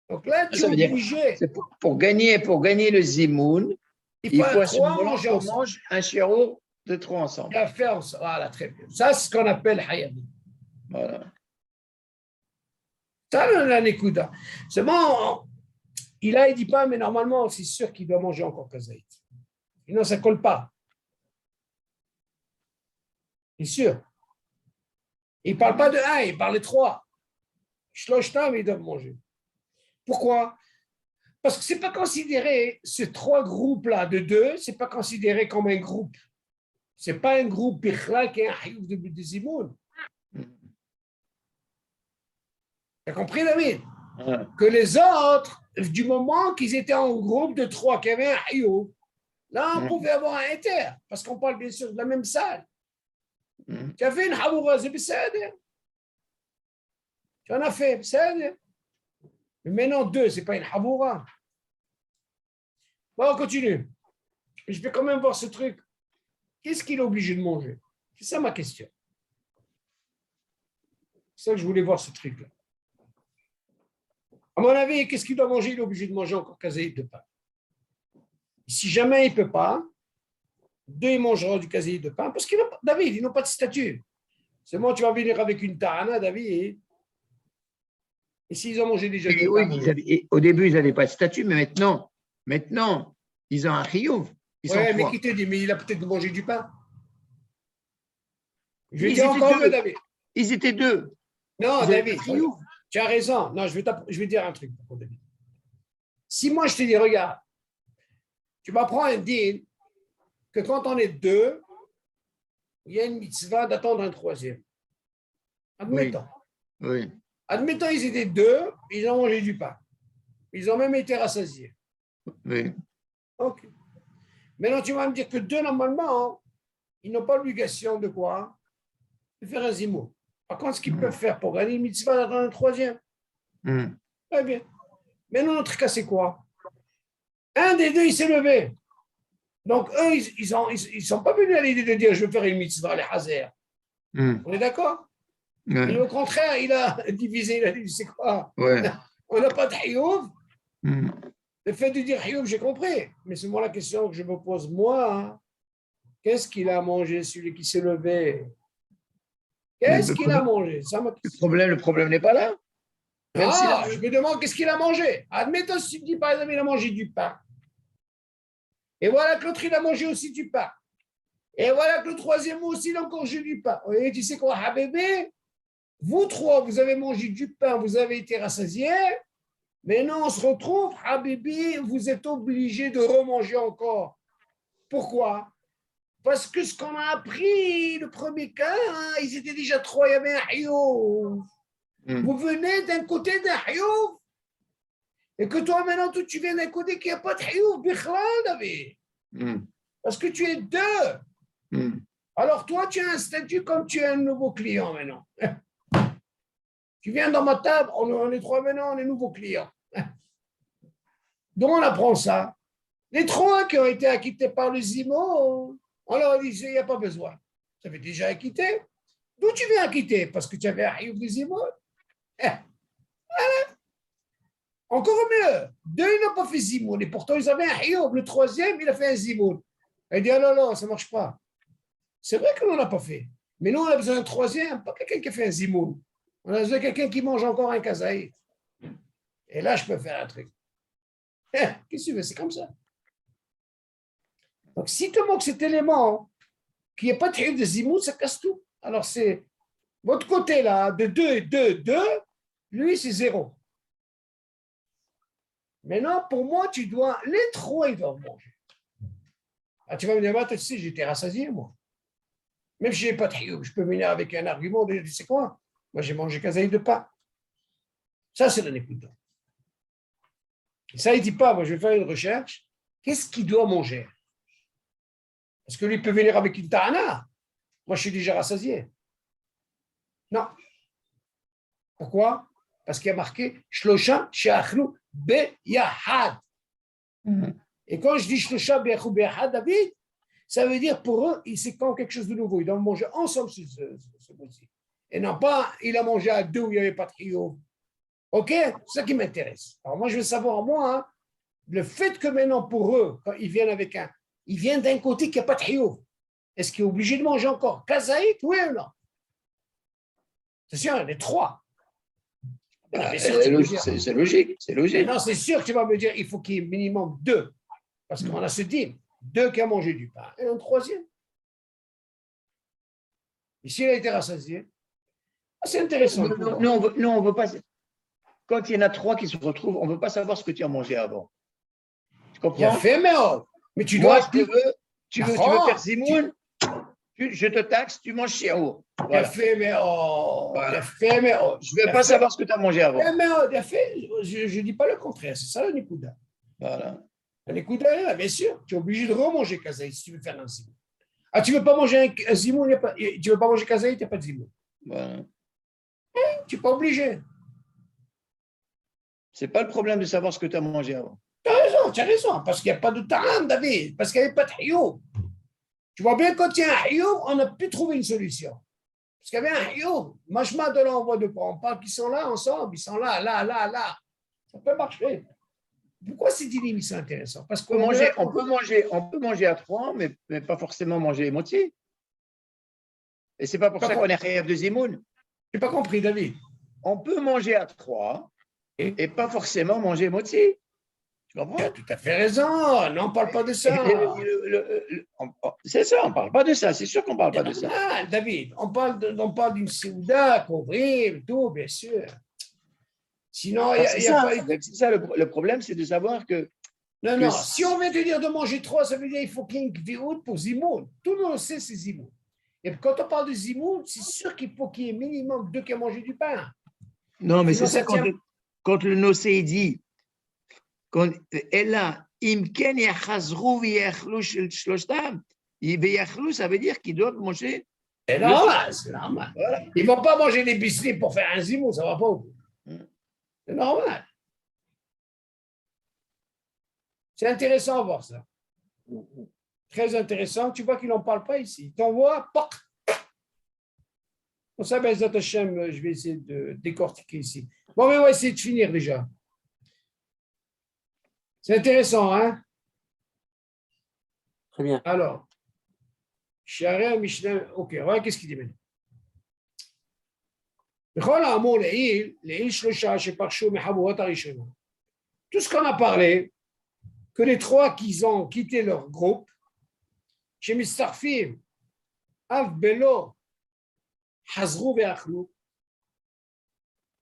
Donc là, tu es obligé. C'est pour gagner le zimoun, il faut trois manger ensemble. On mange un shiur de trois ensemble. Il y a à faire ensemble. Voilà, très bien. Ça, c'est ce qu'on appelle hayami. Voilà. Ça, la Nekuda. C'est bon, il ne dit pas, mais normalement, c'est sûr qu'il doit manger encore kazaït. Sinon, ça ne colle pas. C'est sûr. Il ne parle pas de un, il parle de trois. Shloshtam, ils doivent manger. Pourquoi? Parce que ce n'est pas considéré, ces trois groupes-là de deux, ce n'est pas considéré comme un groupe. Ce n'est pas un groupe Bichla qui est un hiyuv de zimoun. Tu as compris, David? Que les autres, du moment qu'ils étaient en groupe de trois, qui avaient un hiyuv, là, on pouvait avoir un inter, parce qu'on parle bien sûr de la même salle. Tu as fait une haboura, c'est b'sader. Tu en as fait, b'sader. Mais maintenant, deux, ce n'est pas une haboura. Bon, on continue. Je vais quand même voir ce truc. Qu'est-ce qu'il est obligé de manger? C'est ça ma question. C'est ça que je voulais voir ce truc-là. À mon avis, qu'est-ce qu'il doit manger? Il est obligé de manger encore kazaïd de pain. Si jamais il ne peut pas, deux, ils mangeront du kazaïd de pain, parce qu'ils n'ont pas, David, ils n'ont pas de statut. C'est moi, tu vas venir avec une tarana, David. Et s'ils ont mangé déjà du oui, pain, au début, ils n'avaient pas de statut, mais maintenant, ils ont un hiyuv. Oui, mais qui te dit? Mais il a peut-être mangé du pain. Je vais Ils dire étaient encore deux. mieux, David. Ils étaient deux. Non, Ils David, tu as raison. Non, je vais dire un truc pour David. Si moi, je te dis, regarde, tu m'apprends un deal que quand on est deux, il y a une mitzvah d'attendre un troisième. Admettons. Oui. Admettons, ils étaient deux, ils ont mangé du pain. Ils ont même été rassasiés. Oui. OK. Maintenant, tu vas me dire que deux, normalement, ils n'ont pas l'obligation de quoi? De faire un zimoun. Par contre, ce qu'ils peuvent faire pour gagner une mitzvah d'attendre un troisième. Très bien. Maintenant, notre cas, c'est quoi? Un des deux, il s'est levé. Donc, eux, ils ne sont pas venus à l'idée de dire je vais faire une mitzvah, les hazer. On est d'accord? Et au contraire, il a divisé, il a dit c'est quoi? On n'a pas de hiyuv. Le fait de dire hiyuv, j'ai compris. Mais c'est moi la question que je me pose, moi. Hein. Qu'est-ce qu'il a mangé, celui qui s'est levé? Qu'est-ce qu'il a mangé? Ça, le problème n'est pas là. Je me demande qu'est-ce qu'il a mangé. Admettons, si tu dis par exemple, il a mangé du pain. Et voilà que l'autre, il a mangé aussi du pain. Et voilà que le troisième aussi, il a encore mangé du pain. Et tu sais quoi, Habébé? Vous trois, vous avez mangé du pain, vous avez été rassasiés. Maintenant, on se retrouve, Habébé, vous êtes obligés de remanger encore. Pourquoi? Parce que ce qu'on a appris, le premier cas, hein, ils étaient déjà trois, il y avait un hiyuv. Vous venez d'un côté d'un hiyuv. Et que toi, maintenant, tu viens d'un côté qu'il n'y a pas de Hioub, Bichlal, David. Parce que tu es deux. Alors, toi, tu as un statut comme tu es un nouveau client maintenant. Tu viens dans ma table, on est trois maintenant, on est nouveaux clients. Donc, on apprend ça. Les trois qui ont été acquittés par le Zimo, on leur dit, il n'y a pas besoin. Tu avais déjà acquitté. D'où tu viens acquitter? Parce que tu avais un Hioub de Zimo. Encore mieux. Deux, ils n'ont pas fait Zimoun. Et pourtant, ils avaient un Hioub. Le troisième, il a fait un Zimoun. Il dit, oh non, non, ça ne marche pas. C'est vrai que l'on n'a pas fait. Mais nous, on a besoin d'un troisième, pas quelqu'un qui a fait un Zimoun. On a besoin de quelqu'un qui mange encore un kazaï. Et là, je peux faire un truc. Qu'est-ce que tu veux? C'est comme ça. Donc, si tu manques cet élément, qu'il n'y a pas de Hioub de Zimoun, ça casse tout. Alors, c'est votre côté là, de 2 et 2, 2, lui, c'est 0. Maintenant, pour moi, tu dois, les trois, ils doivent manger. Ah, tu vas me dire, toi, tu sais, j'étais rassasié, moi. Même si je n'ai pas de hioub, je peux venir avec un argument, tu sais quoi? Moi, j'ai mangé kazaï de pain. Ça, c'est le nekuda. Ça, il ne dit pas, moi, je vais faire une recherche. Qu'est-ce qu'il doit manger? Parce que lui peut venir avec une ta'ana. Moi, je suis déjà rassasié. Non. Pourquoi? Parce qu'il y a marqué Shlosha she'achlu beyahad. Et quand je dis Shlosha be'achlu beyahad, David, ça veut dire pour eux, c'est quand quelque chose de nouveau. Ils doivent manger ensemble ce mois-ci. Et non pas, il a mangé à deux où il n'y avait pas de trio. OK? C'est ça qui m'intéresse. Alors moi, je veux savoir, moi, hein, le fait que maintenant, pour eux, quand ils viennent avec ils viennent d'un côté qui n'a pas de trio. Est-ce qu'il est obligé de manger encore kazaït, oui ou non? C'est sûr, les trois. C'est logique, c'est logique. Non, c'est sûr que tu vas me dire il faut qu'il y ait minimum 2. Parce qu'on a ce dîme. 2 qui a mangé du pain. Et un troisième. Ici, il a été rassasié. Ah, c'est intéressant. Non, on veut pas. Quand il y en a 3 qui se retrouvent, on ne veut pas savoir ce que tu as mangé avant. Tu comprends? Il a fait, mais tu Moi, dois. Tu veux faire Zimoun, je te taxe, tu manges chiao. Il a fait, mais Voilà. Il a fait, mais je ne veux pas savoir ce que tu as mangé avant. Il a fait, je ne dis pas le contraire. C'est ça le Nikuda. Voilà. Le Nikuda, bien sûr. Tu es obligé de remanger kazaï si tu veux faire un Zimoun. Ah, tu ne veux pas manger un Zimoun, tu ne veux pas manger kazaï, il n'y a pas de Zimoun. Voilà. Tu n'es pas obligé. Ce n'est pas le problème de savoir ce que tu as mangé avant. Tu as raison, parce qu'il n'y a pas de ta'am, David, parce qu'il n'y avait pas de hioub. Tu vois bien, quand il y a un hioub, on n'a plus trouvé une solution. Parce qu'il y avait un hioub. Machma de l'envoi de quoi? On parle qu'ils sont là ensemble, ils sont là. Ça peut marcher. Pourquoi ces dîners sont intéressants? Parce qu'on on peut manger à 3, mais pas forcément manger moitié. Et ce n'est pas pour ça qu'on est rêve de Zimoun. Je n'ai pas compris, David. On peut manger à 3 et pas forcément manger moitié. Tu comprends? Tu as tout à fait raison. Non, on ne parle pas de ça. C'est ça, on ne parle pas de ça. C'est sûr qu'on ne parle pas de ça. Ah, David, on parle d'une souda, couvrir, tout, bien sûr. Sinon, il y a pas. C'est ça le problème, c'est de savoir que. Non, si on veut te dire de manger 3, ça veut dire qu'il faut qu'il y ait une kviut pour Zimoun. Tout le monde sait c'est Zimoun. Et quand on parle de Zimoun, c'est sûr qu'il faut qu'il y ait minimum 2 qui ont mangé du pain. Non, mais c'est ça quand le Nosé dit. Ella, imken yachazrou v'yachlu shloshtam, v'yachlu, ça veut dire qu'ils doivent manger. C'est normal, c'est normal. Voilà. Ils ne vont pas manger des biscuits pour faire un zimoun, ça ne va pas au bout. C'est normal. C'est intéressant à voir ça. Très intéressant. Tu vois qu'ils n'en parlent pas ici. Ils t'envoient, poc. Pour ça, Bezat Hashem, je vais essayer de décortiquer ici. Bon, mais on va essayer de finir déjà. C'est intéressant, hein? Très bien. Alors, Shara Mishnah, ok, voilà qu'est-ce qu'il dit maintenant. Tout ce qu'on a parlé, que les 3 qui ont quitté leur groupe, chez Mistarfim, Av Belo, Hazrou Ve'achlu,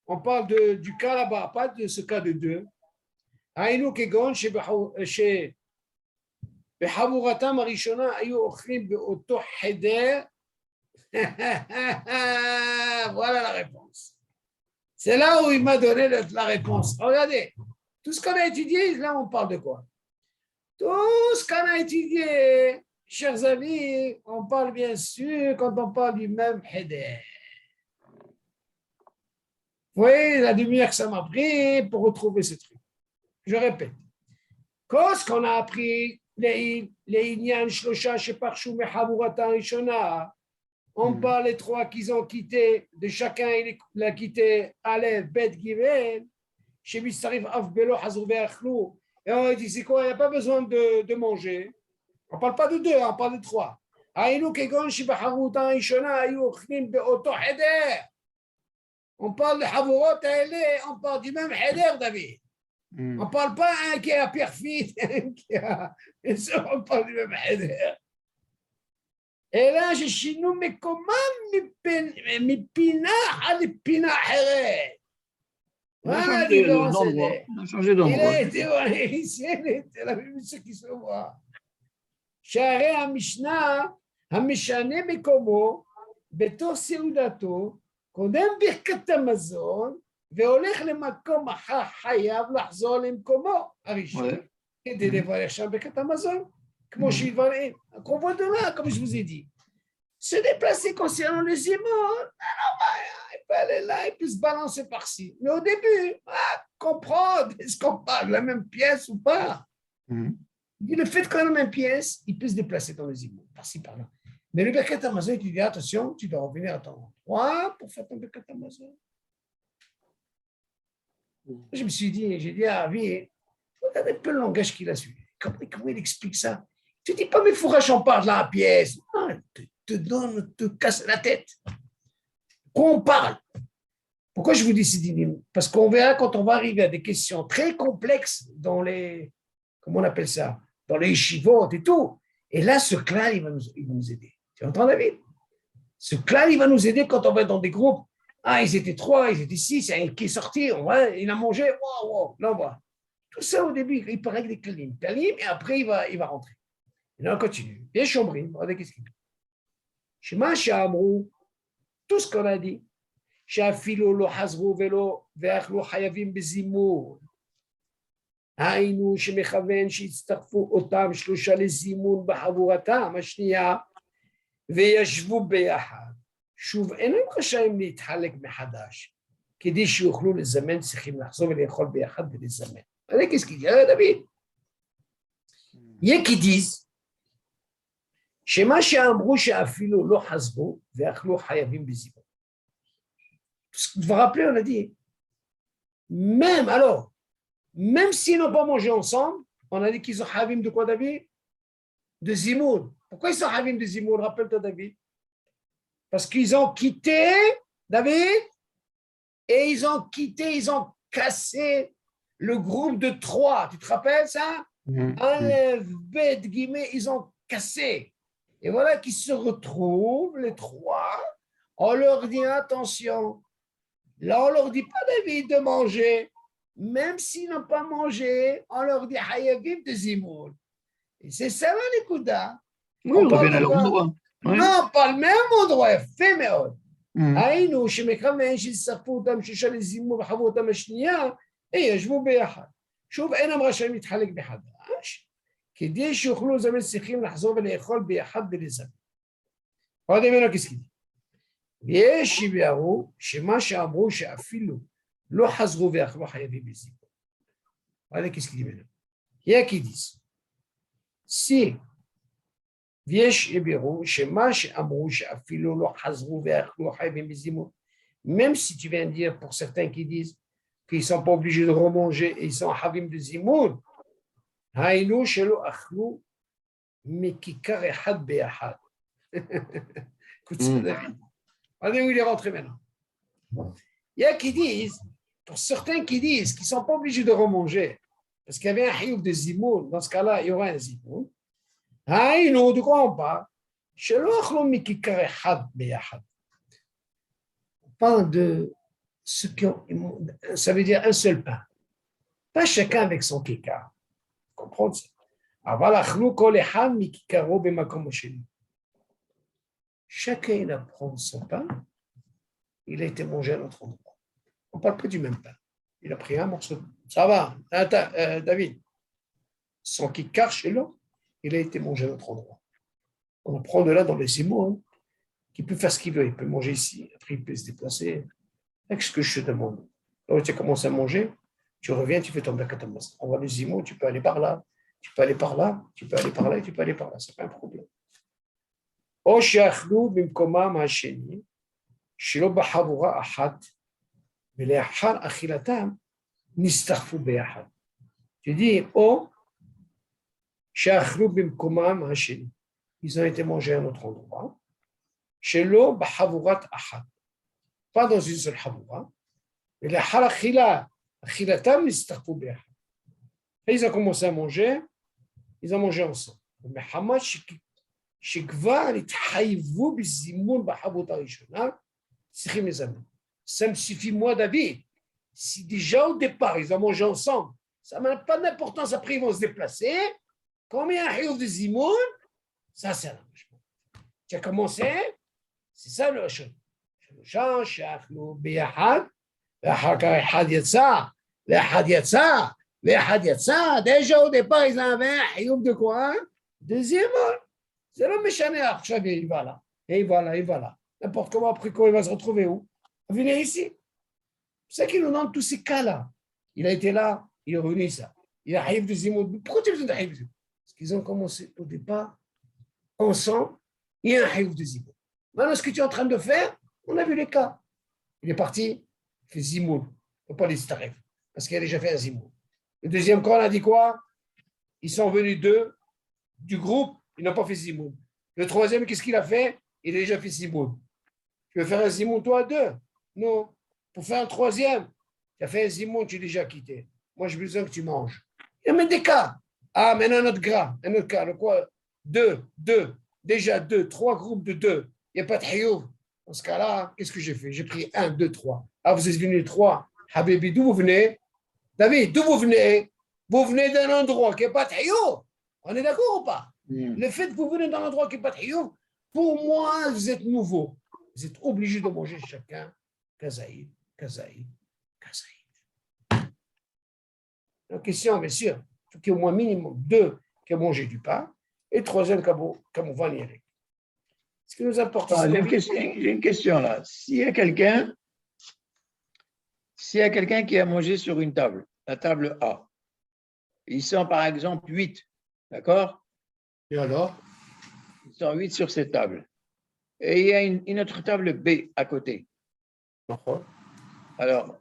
on parle du cas là-bas, pas de ce cas de 2. היינו כגון שבחבורתם הראשונה היו אוכלים באותו חדר. Voilà la réponse. C'est là où il m'a donné la réponse. Regardez, Tout ce qu'on a étudié, là, on parle de quoi? Tout ce qu'on a étudié, chers amis, on parle bien sûr quand on parle du même Heder. Vous voyez la demi-heure que ça m'a pris pour retrouver ce truc. Je répète. Quand ce qu'on a appris, les Inyan Shlosha Sheparshu Mehavurata Rishona, on parle les trois qu'ils ont quitté, de chacun il a quitté Aleph, Bet, Gimel, chez Mistarif Afbelo Hazouve Achlou. Et on dit, c'est quoi, il n'y a pas besoin de manger. On ne parle pas de deux, on parle de trois. Aïnou Kegon Shepahavuta Rishona, Aïnou Khnim Beoto Heder. On parle de Havurot, on parle du même Heder, David. On ne parle pas un qui a perfide, un qui a. On parle du même Heder. Et là, j'ai chez nous, mais comment Mipina à l'Ipina Heder. Voilà la différence. On a changé d'endroit. Il a été ici, il était la même chose qui se voit. Charé à Mishnah, à Mishane Mekomo, Betor Seudato, קודם ברכת המזון, והולך למקום אחר חייב לחזור למקומו הראשון, כדי לברך שם ברכת המזון, כמו שהתברר, qu'on voit de là, comme je vous ai dit. Se déplacer concernant les immondes, il peut aller là, il peut se balancer par-ci. Mais au début, comprendre, est-ce qu'on parle de la même pièce ou pas? Le fait qu'on a la même pièce, il peut se déplacer dans les immondes, par-ci, par-là. Mais le Birkat Hamazon, tu dis attention, tu dois revenir à ton endroit pour faire ton Birkat Hamazon. Je me suis dit, j'ai dit à Avi, regarde un peu le langage qu'il a suivi. Comment il explique ça? Tu ne dis pas, mais il faut qu'on parle de la pièce. Non, te casse la tête. Quoi on parle? Pourquoi je vous dis Sidinim? Parce qu'on verra quand on va arriver à des questions très complexes dans les, comment on appelle ça? Dans les yeshivot et tout. Et là, ce clan, il va nous aider. Tu entends, David? Ce clan, il va nous aider quand on va dans des groupes. Ah, ils étaient 3, ils étaient 6, il y a un qui est sorti, il a mangé, wow, là, on voit. Tout ça, au début, il paraît que des klalim, et après, il va rentrer. Et là, on continue. Bien chombrim, regardez qu'est-ce qu'il dit. Shema Shamrou, tout ce qu'on a dit. Shafilo lo hazrou velo, ve'achlo hayavim bezimour. היינו שמכוון שיצטרפו אותם שלושה לזימון בחבורתם השנייה וישבו ביחד. שוב, אינם רשאים להתחלק מחדש. כדי שיוכלו לזמן, צריכים לחזור ולאכול ביחד ולזמן. אז qu'est-ce qu'il dit, David? Il y a qui disent שמה שאמרו שאפילו לא חזרו ואכלו חייבים בזימון. Vous vous rappelez, on a dit, même alors, même s'ils n'ont pas mangé ensemble, on a dit qu'ils sont havim de quoi, David? De Zimoun. Pourquoi ils sont havim de Zimoun? Rappelle-toi, David. Parce qu'ils ont quitté, David, et ils ont cassé le groupe de 3. Tu te rappelles ça? Aleph, Bet, Guillemets, ils ont cassé. Et voilà qu'ils se retrouvent, les 3. On leur dit attention. Là, on leur dit pas, David, de manger. Même s'ils n'ont pas mangé, on leur dit Hayavim de Zimoun. Et c'est ça les Kouda. Oui, on revient à l'endroit. Non, pas le même endroit. Fait מאוד. היינו שמכוון שיצטרפו אותם שישה לזימון וחבורתם השנייה, ישבו ביחד. שוב, אינם רשאים להתחלק מחדש, כדי שיוכלו לזמן צריכים לחזור ולאכול ביחד ולזמן. עוד ממנו כסקידי. ויש שיביארו שמה שאמרו שאפילו לא חזרו ואכלו חייבים בזימון. Regardez qu'est-ce qu'il dit maintenant. Il y a qui disent, si ויש יביארו שמה שאמרו שאפילו לא חזרו ואכלו חייבים בזימון, même si tu viens de dire pour certains qui disent qu'ils ne sont pas obligés de remanger et ils sont חייבים בזימון, היינו שלא אכלו מכיכר אחד ביחד. Écoute ça, David. Regardez où il est rentré maintenant. Il y a qui disent, pour certains qui disent qu'ils ne sont pas obligés de remanger, parce qu'il y avait un hiouf de zimoun, dans ce cas-là, il y aura un zimoun. Haïnou, de quoi on parle? On parle de ce qui ont, ça veut dire un seul pain. Pas chacun avec son kikar. Vous comprenez ça? Chacun il apprend son pain, il a été mangé à notre endroit. On ne parle pas du même pain. Il a pris un morceau. Ça va, attends, David. Sans qu'il cache chez l'homme, il a été mangé à un autre endroit. On apprend de là dans les 6 mots, hein, qu'il peut faire ce qu'il veut. Il peut manger ici, après il peut se déplacer. C'est ce que je te demande. Là, tu commences à manger, tu reviens, tu fais ton Bekatamaz. On voit les 6 mots, tu peux aller par là, tu peux aller par là, tu peux aller par là et tu peux aller par là. Ce n'est pas un problème. או שאכלו במקומם השני, שלא בחבורה אחת, ולאחר אכילתם נסתחפו ביחד. Tu dis, או שאכלו במקומם השני. Ils ont été mangés à un autre endroit, שלא בחבורת אחת. Pas dans une seule חבורה, ולאחר אכילתם נסתחפו ביחד. Ils ont commencé à manger, ils ont mangé ensemble. Mais Hamad, שכבר התחייבו בזימון בחברות הראשונה, צריכים לזמן. Ça me suffit, moi, David. Si déjà au départ, ils ont mangé ensemble, ça n'a pas d'importance. Après, ils vont se déplacer. Combien il y a de zimoun? Ça, c'est l'arrangement. Tu as commencé? C'est ça le Hachon. שלושה שאכלו ביחד, ואחר כך אחד יצא, ואחד יצא, ואחד יצא. Déjà au départ, ils avaient un חיוב de quoi? De zimoun. C'est le méchané, il va là, et il va là, il va là. N'importe comment, après quoi, il va se retrouver où? Venez ici. C'est ça qui nous donne tous ces cas-là. Il a été là, il est revenu ça. Il a haïf de Zimoud. Pourquoi tu as besoin de haïf de Zimoud? Parce qu'ils ont commencé au départ, ensemble, il y a un haïf de Zimoud. Maintenant, ce que tu es en train de faire, on a vu les cas. Il est parti, il fait Zimoud. Il ne faut pas les tarifs, parce qu'il a déjà fait un Zimoud. Le deuxième cas, on a dit quoi? Ils sont venus deux du groupe. Il n'a pas fait Zimoun. Le troisième, qu'est-ce qu'il a fait? Il a déjà fait Zimoun. Tu veux faire un Zimoun, toi, à deux? Non. Pour faire un troisième, tu as fait un Zimoun, tu es déjà quitté. Moi, j'ai besoin que tu manges. Il y a même des cas. Ah, maintenant, un autre cas. Un autre cas. Le quoi? Deux. Déjà deux. 3 groupes de 2. Il n'y a pas de Hayoub. Dans ce cas-là, qu'est-ce que j'ai fait? J'ai pris 1, 2, 3. Ah, vous êtes venus 3. Habibi, d'où vous venez? David, d'où vous venez? Vous venez d'un endroit qui n'a pas de Hayoub. On est d'accord ou pas? Le fait que vous venez dans l'endroit qui n'est pas Taïoub, pour moi, vous êtes nouveau. Vous êtes obligé de manger chacun kazaïd. La question, bien sûr, il faut qu'il y ait au moins minimum 2 qui ont mangé du pain et le troisième qui a mangé. Ce qui nous apporte ici. J'ai une question là. S'il y a quelqu'un qui a mangé sur une table, la table A, ils sont par exemple 8, d'accord? Et alors? Ils sont 8 sur cette table. Et il y a une autre table B à côté. Pourquoi? Alors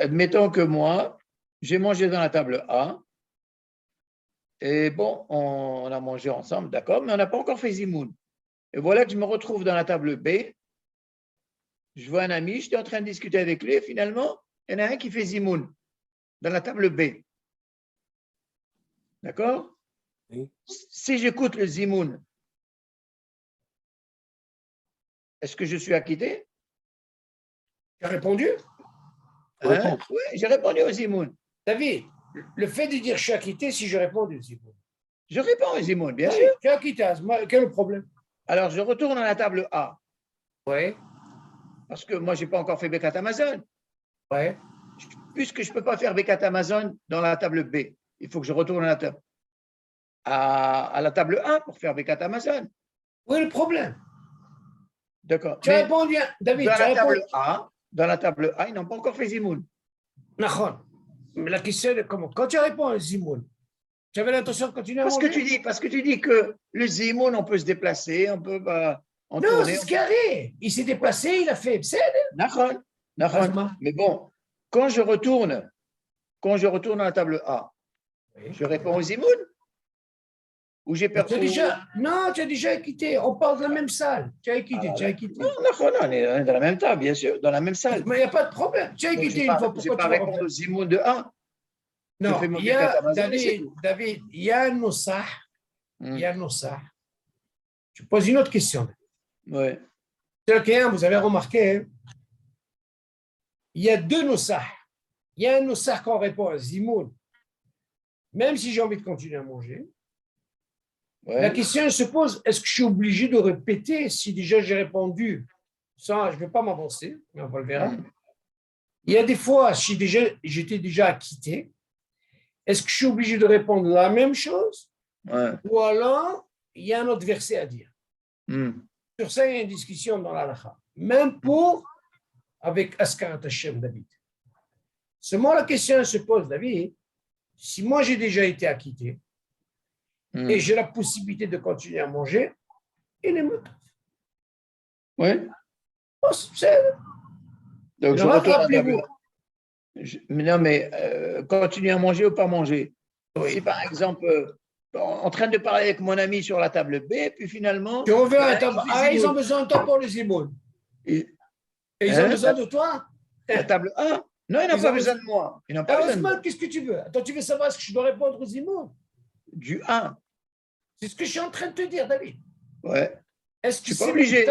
admettons que moi, j'ai mangé dans la table A. Et bon, on a mangé ensemble, d'accord, mais on n'a pas encore fait Zimoun. Et voilà que je me retrouve dans la table B. Je vois un ami, j'étais en train de discuter avec lui, et finalement, il y en a un qui fait Zimoun dans la table B. D'accord? Oui. Si j'écoute le Zimoun, est-ce que je suis acquitté? Tu as répondu? Hein? Oui, j'ai répondu au Zimoun. David, le fait de dire je suis acquitté, si je réponds au Zimoun. Je réponds au Zimoun, bien Oui, sûr. tu es acquitté. Quel est le problème? Alors, je retourne à la table A. Oui. Parce que moi, je n'ai pas encore fait Bekat Amazon. Oui. Puisque je ne peux pas faire Bekat Amazon dans la table B, il faut que je retourne à la table A pour faire Bekat Amazon. Où est le problème? D'accord. Tu as répondu, David, dans la table A, ils n'ont pas encore fait Zimoun. D'accord. Mais la question est comment? Quand tu réponds à Zimoun, tu avais l'intention de continuer à manger? Parce que tu dis que le Zimoun, on peut se déplacer, on peut non, tourner. c'est ce qui arrive. Il s'est déplacé, il a fait. D'accord. Mais bon, quand je retourne à la table A, oui, je réponds au Zimoun. Ou j'ai perdu. Non, tu as déjà quitté. On parle de la même salle. Tu as quitté. Non, on est dans la même table, bien sûr, dans la même salle. Mais il n'y a pas de problème. Tu as quitté une fois. Pourquoi tu vas répondre au Zimoun de A? Non, David, il y a un nosah. Il y a un nosah. Je pose une autre question. Oui. Vous avez remarqué, il y a 2 nosah. Il y a un nosah qu'on répond à Zimoun, même si j'ai envie de continuer à manger. La question se pose, est-ce que je suis obligé de répéter si déjà j'ai répondu? Ça, je ne vais pas m'avancer, mais on va le verra. Il y a des fois, si j'étais déjà acquitté, est-ce que je suis obligé de répondre la même chose? Ou alors, il y a un autre verset à dire. Sur ça, il y a une discussion dans l'Halakha. Même avec Askarat Hashem, David. Seulement, la question se pose, David, si moi j'ai déjà été acquitté et j'ai la possibilité de continuer à manger, il est mort. Oui. Donc, je retourne à table. Non, mais continuer à manger ou pas manger. Si, par exemple, en train de parler avec mon ami sur la table B, puis finalement… Tu reviens à la table A, ils ont besoin de toi pour les zimoun. Et ils ont besoin de toi? La table A? Non, ils n'ont pas besoin de moi. Ils n'ont pas besoin de moi. Qu'est-ce que tu veux? Attends, tu veux savoir ce que je dois répondre aux zimoun? Du A. C'est ce que je suis en train de te dire, David. Ouais. Est-ce que c'est obligé?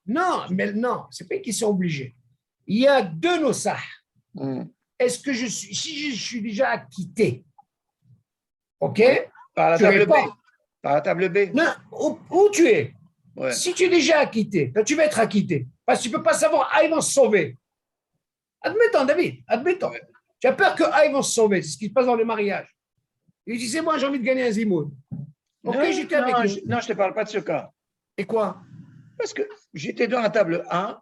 Non, mais non, c'est pas qu'ils sont obligés. Il y a deux nosah. Est-ce que si je suis déjà acquitté, ok? Par la table B. Par la table B. Non, où tu es? Ouais. Si tu es déjà acquitté, tu vas être acquitté. Parce que tu ne peux pas savoir, ils vont se sauver. Admettons, David, admettons. Ouais. Tu as peur que ils vont se sauver. C'est ce qui se passe dans les mariages. Il dit, c'est moi, j'ai envie de gagner un zimoun. Ok, j'étais avec eux. Non, je ne te parle pas de ce cas. Et quoi? Parce que j'étais dans la table A,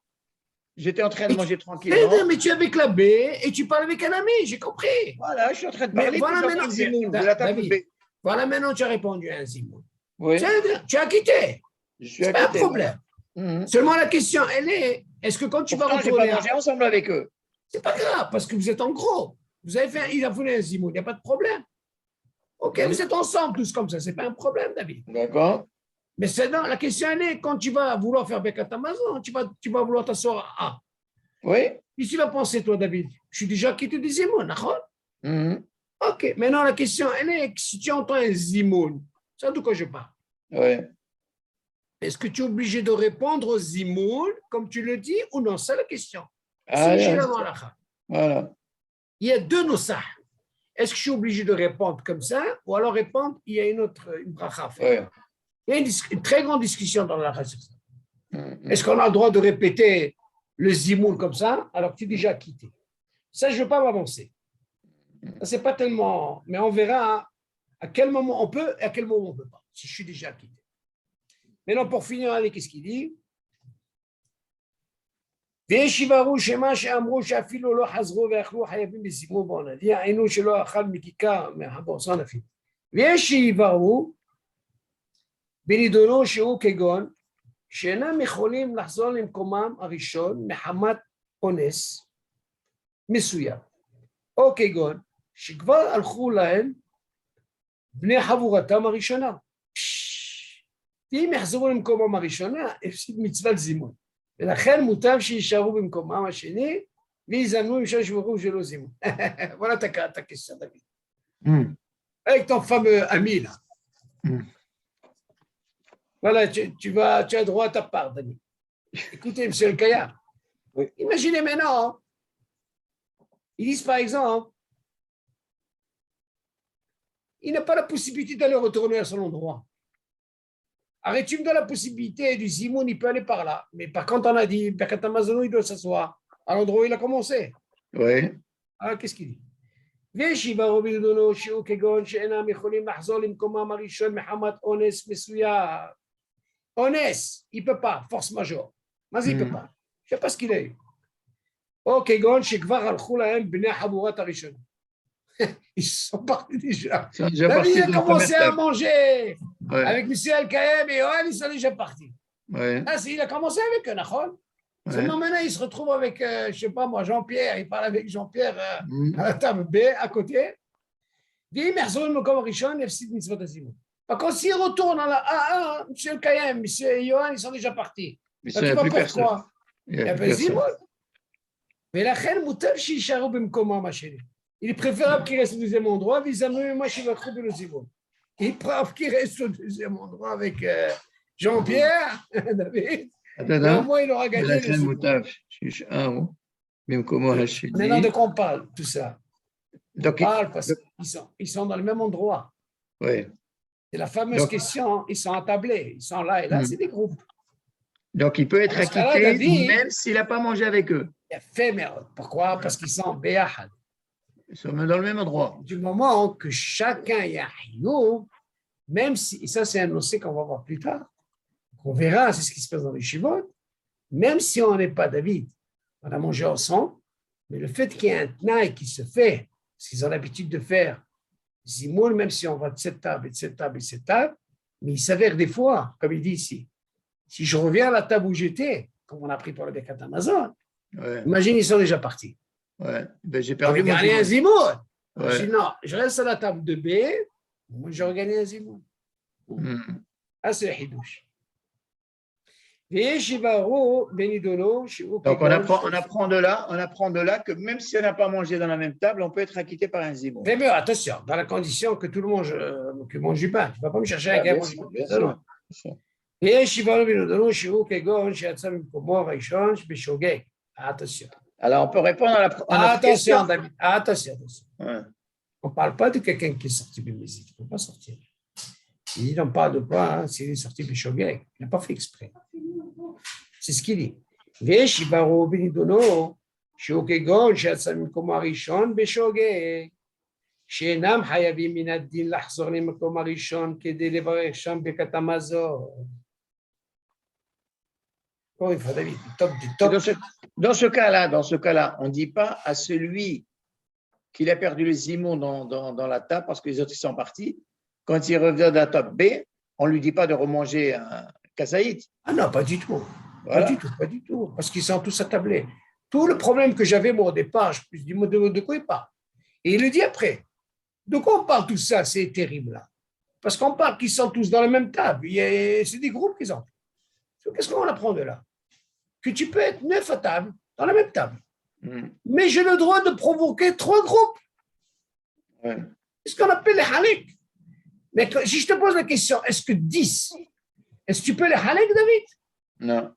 j'étais en train de manger tranquillement. Mais tu es avec la B et tu parles avec un ami, j'ai compris. Voilà, je suis en train de parler de la table B. Voilà, maintenant tu as répondu à un zimoun. Oui. Tu as quitté. C'est pas un problème. Seulement la question, elle est-ce que quand tu vas retourner… On va manger ensemble avec eux. C'est pas grave, parce que vous êtes en gros. Vous avez fait, il a voulu un zimoun, il n'y a pas de problème. Ok, vous êtes ensemble tous comme ça, c'est pas un problème, David. D'accord. Mais la question est, quand tu vas vouloir faire Birkat Hamazon, tu vas vouloir t'asseoir à A. Oui. Qu'est-ce que tu vas penser, toi, David? Je suis déjà quitté des zimoun, d'accord? Ok, maintenant la question, elle est, si tu entends un zimoun, c'est de quoi je parle. Oui. Est-ce que tu es obligé de répondre aux zimoun, comme tu le dis, ou non? C'est la question. Voilà. Il y a deux nosah. Est-ce que je suis obligé de répondre comme ça, ou alors répondre, il y a une bracha à faire. Il y a une très grande discussion dans la race sur ça. Est-ce qu'on a le droit de répéter le zimoun comme ça, alors que tu es déjà quitté? Ça, je ne veux pas m'avancer. Ça, c'est pas tellement… Mais on verra à quel moment on peut et à quel moment on ne peut pas, si je suis déjà quitté. Maintenant, pour finir, allez, qu'est-ce qu'il dit? וישיברו שמה שאמרו שאפילו לא חזרו ואכלו חייבים בסימון בעונתי, היינו שלא אכל מכיכר מהבורסן אפילו. וישיברו בנידונו שהוא כגון שאינם יכולים לחזור למקומם הראשון מחמת אונס מסוים, או כגון שכבר הלכו להם בני חבורתם הראשונה. ואם יחזרו למקומם הראשונה, הפסיד מצוות זימון. ולכן מוטב שישארו במקומם השני, ויזמנו משום שברו שלא זימון. Voilà ta question, David. Avec ton fameux ami, là. Voilà, tu as droit à ta part, David. Écoutez, monsieur le Kaya, imaginez maintenant, ils disent par exemple, il n'a pas la possibilité d'aller retourner à son endroit. Arrête, tu me donnes la possibilité du zimoun, il peut aller par là. Mais par contre, on a dit, Birkat Hamazon, il doit s'asseoir à l'endroit où il a commencé. Oui. Alors, qu'est-ce qu'il dit? וישיברו בנידונו שהוא כגון שאינם יכולים לחזור למקומם הראשון מחמת אונס מסוים. אונס, il ne peut pas, force majeure. מה זה il ne peut pas? Je ne sais pas ce qu'il a eu. או כגון שכבר הלכו להם בני חבורת הראשון. Ils sont partis déjà. Il a commencé à manger avec M. Al-Kaem et Yohan, ils sont déjà partis. Il a commencé avec eux, d'accord? Seulement maintenant, il se retrouve avec, je ne sais pas moi, Jean-Pierre. Il parle avec Jean-Pierre à la table B, à côté. Par contre, s'il retourne à la A1, M. Al-Kaem, M. Yohan, ils sont déjà partis. Tu vas faire quoi? Il y a pas Zimoun. Mais la reine Moutal, Shisharu Bimkoma, ma chérie. Il est préférable qu'il reste au deuxième endroit, vis-à-vis moi, je vais trouver le zimoun. Il est préférable qu'il reste au deuxième endroit avec Jean-Pierre, David. Au moins, il aura gagné le zimoun. Maintenant, de quoi on parle, tout ça? On parle parce qu'ils sont dans le même endroit. Oui. C'est la fameuse Donc- question, ils sont attablés, ils sont là et là, Hmm. c'est des groupes. Donc, il peut être Dans ce cas-là, acquitté David- même s'il n'a pas mangé avec eux. Éphémère. Pourquoi? Parce qu'ils sont béahad. Ils sont dans le même endroit. Du moment que chacun y a Hiyuv, même si, et ça c'est un dossier qu'on va voir plus tard, qu'on verra, c'est ce qui se passe dans les Shivot, même si on n'est pas David, on a mangé ensemble, mais le fait qu'il y ait un tnaï qui se fait, parce qu'ils ont l'habitude de faire Zimoul, même si on va de cette table et de cette table et de cette table, mais il s'avère des fois, comme il dit ici, si je reviens à la table où j'étais, comme on a pris pour le Birkat Amazon, Ouais, imagine, ils sont déjà partis. ouais. Ben, j'ai On perdu a mon gagné un Zimoun. Zimoul. Ouais. Je dis non, je reste à la table de B, moi j'aurais gagné un Zimoul. Hmm. Ah, c'est le Hidouche. Donc Donc, on apprend de là que même si on n'a pas mangé dans la même table, on peut être acquitté par un Zimoun. Mais mieux, attention, dans la condition que tout le monde mange du pain. Tu ne vas pas me chercher un gars Bien manger sûr, du bien pain. sûr, Non. bien sûr. Attention. Alors, on peut répondre à notre Attention, question. David. Attention. Ouais. On ne parle pas de quelqu'un qui est sorti de musique. Il ne peut pas sortir. Il n'en parle de quoi hein, s'il est sorti de Shogeg. Il n'a pas fait exprès. C'est ce qu'il dit. וישיברו בנידונו שהוא כגון שיצא ממקומו הראשון בשוגג, שאינם חייבים מן הדין לחזור למקום הראשון כדי לברך שם ברכת המזון. Encore une fois, David, du top du top. Dans ce cas-là, on ne dit pas à celui qu'il a perdu le Zimoun dans la table parce que les autres ils sont partis. Quand il revient de la table B, on ne lui dit pas de remanger un kasaït. Ah non, pas du tout. Voilà. Pas du tout. Parce qu'ils sont tous attablés. Tout le problème que j'avais moi au départ, je me dis de quoi il parle. Et il le dit après. De quoi on parle tout ça, c'est terrible là. Parce qu'on parle qu'ils sont tous dans la même table. C'est des groupes qu'ils ont. Qu'est-ce qu'on apprend de là? Que tu peux être 9 à table, dans la même table. Mais j'ai le droit de provoquer 3 groupes. Ouais. C'est ce qu'on appelle les halik. Mais si je te pose la question, est-ce que 10, est-ce que tu peux les halik, David? Non.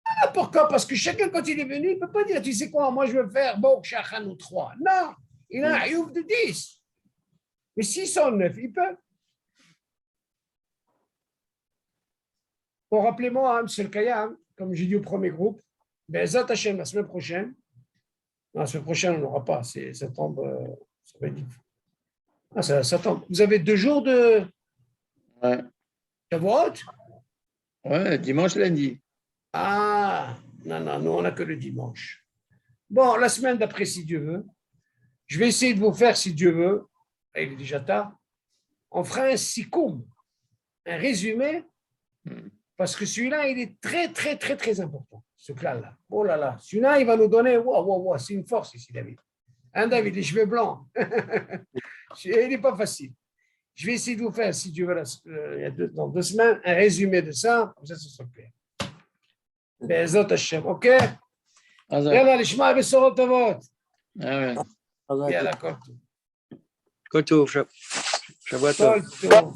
Ah, pourquoi? Parce que chacun, quand il est venu, il ne peut pas dire, tu sais quoi, moi je veux faire bon, chacun ou 3. Non, il a un ayouf de 10. Mais s'ils sont 9, ils peuvent. Bon, rappelez-moi, M. le Kayam, comme j'ai dit au premier groupe, ben, Zat Hashem, la semaine prochaine, non, la semaine prochaine, on n'aura pas, ça tombe, ça va être difficile. Ah, ça tombe. Vous avez 2 jours de Ouais. Shavuot? Ouais, dimanche, lundi. Ah, non, nous, on n'a que le dimanche. Bon, la semaine d'après, si Dieu veut, je vais essayer de vous faire, si Dieu veut, il est déjà tard, on fera un sikoum, un résumé, parce que celui-là, il est très, très, très, très important, ce plan-là. Oh là là, celui-là, il va nous donner, wow, c'est une force ici, David. Hein, David, les cheveux blancs. Il n'est pas facile. Je vais essayer de vous faire, si Dieu veut, dans 2 semaines, un résumé de ça, comme ça sera clair. בעזרת השם, אוקיי? יאללה, נשמע בשורות טובות. יאללה, כל טוב. כל טוב, שבוע טוב. כל טוב.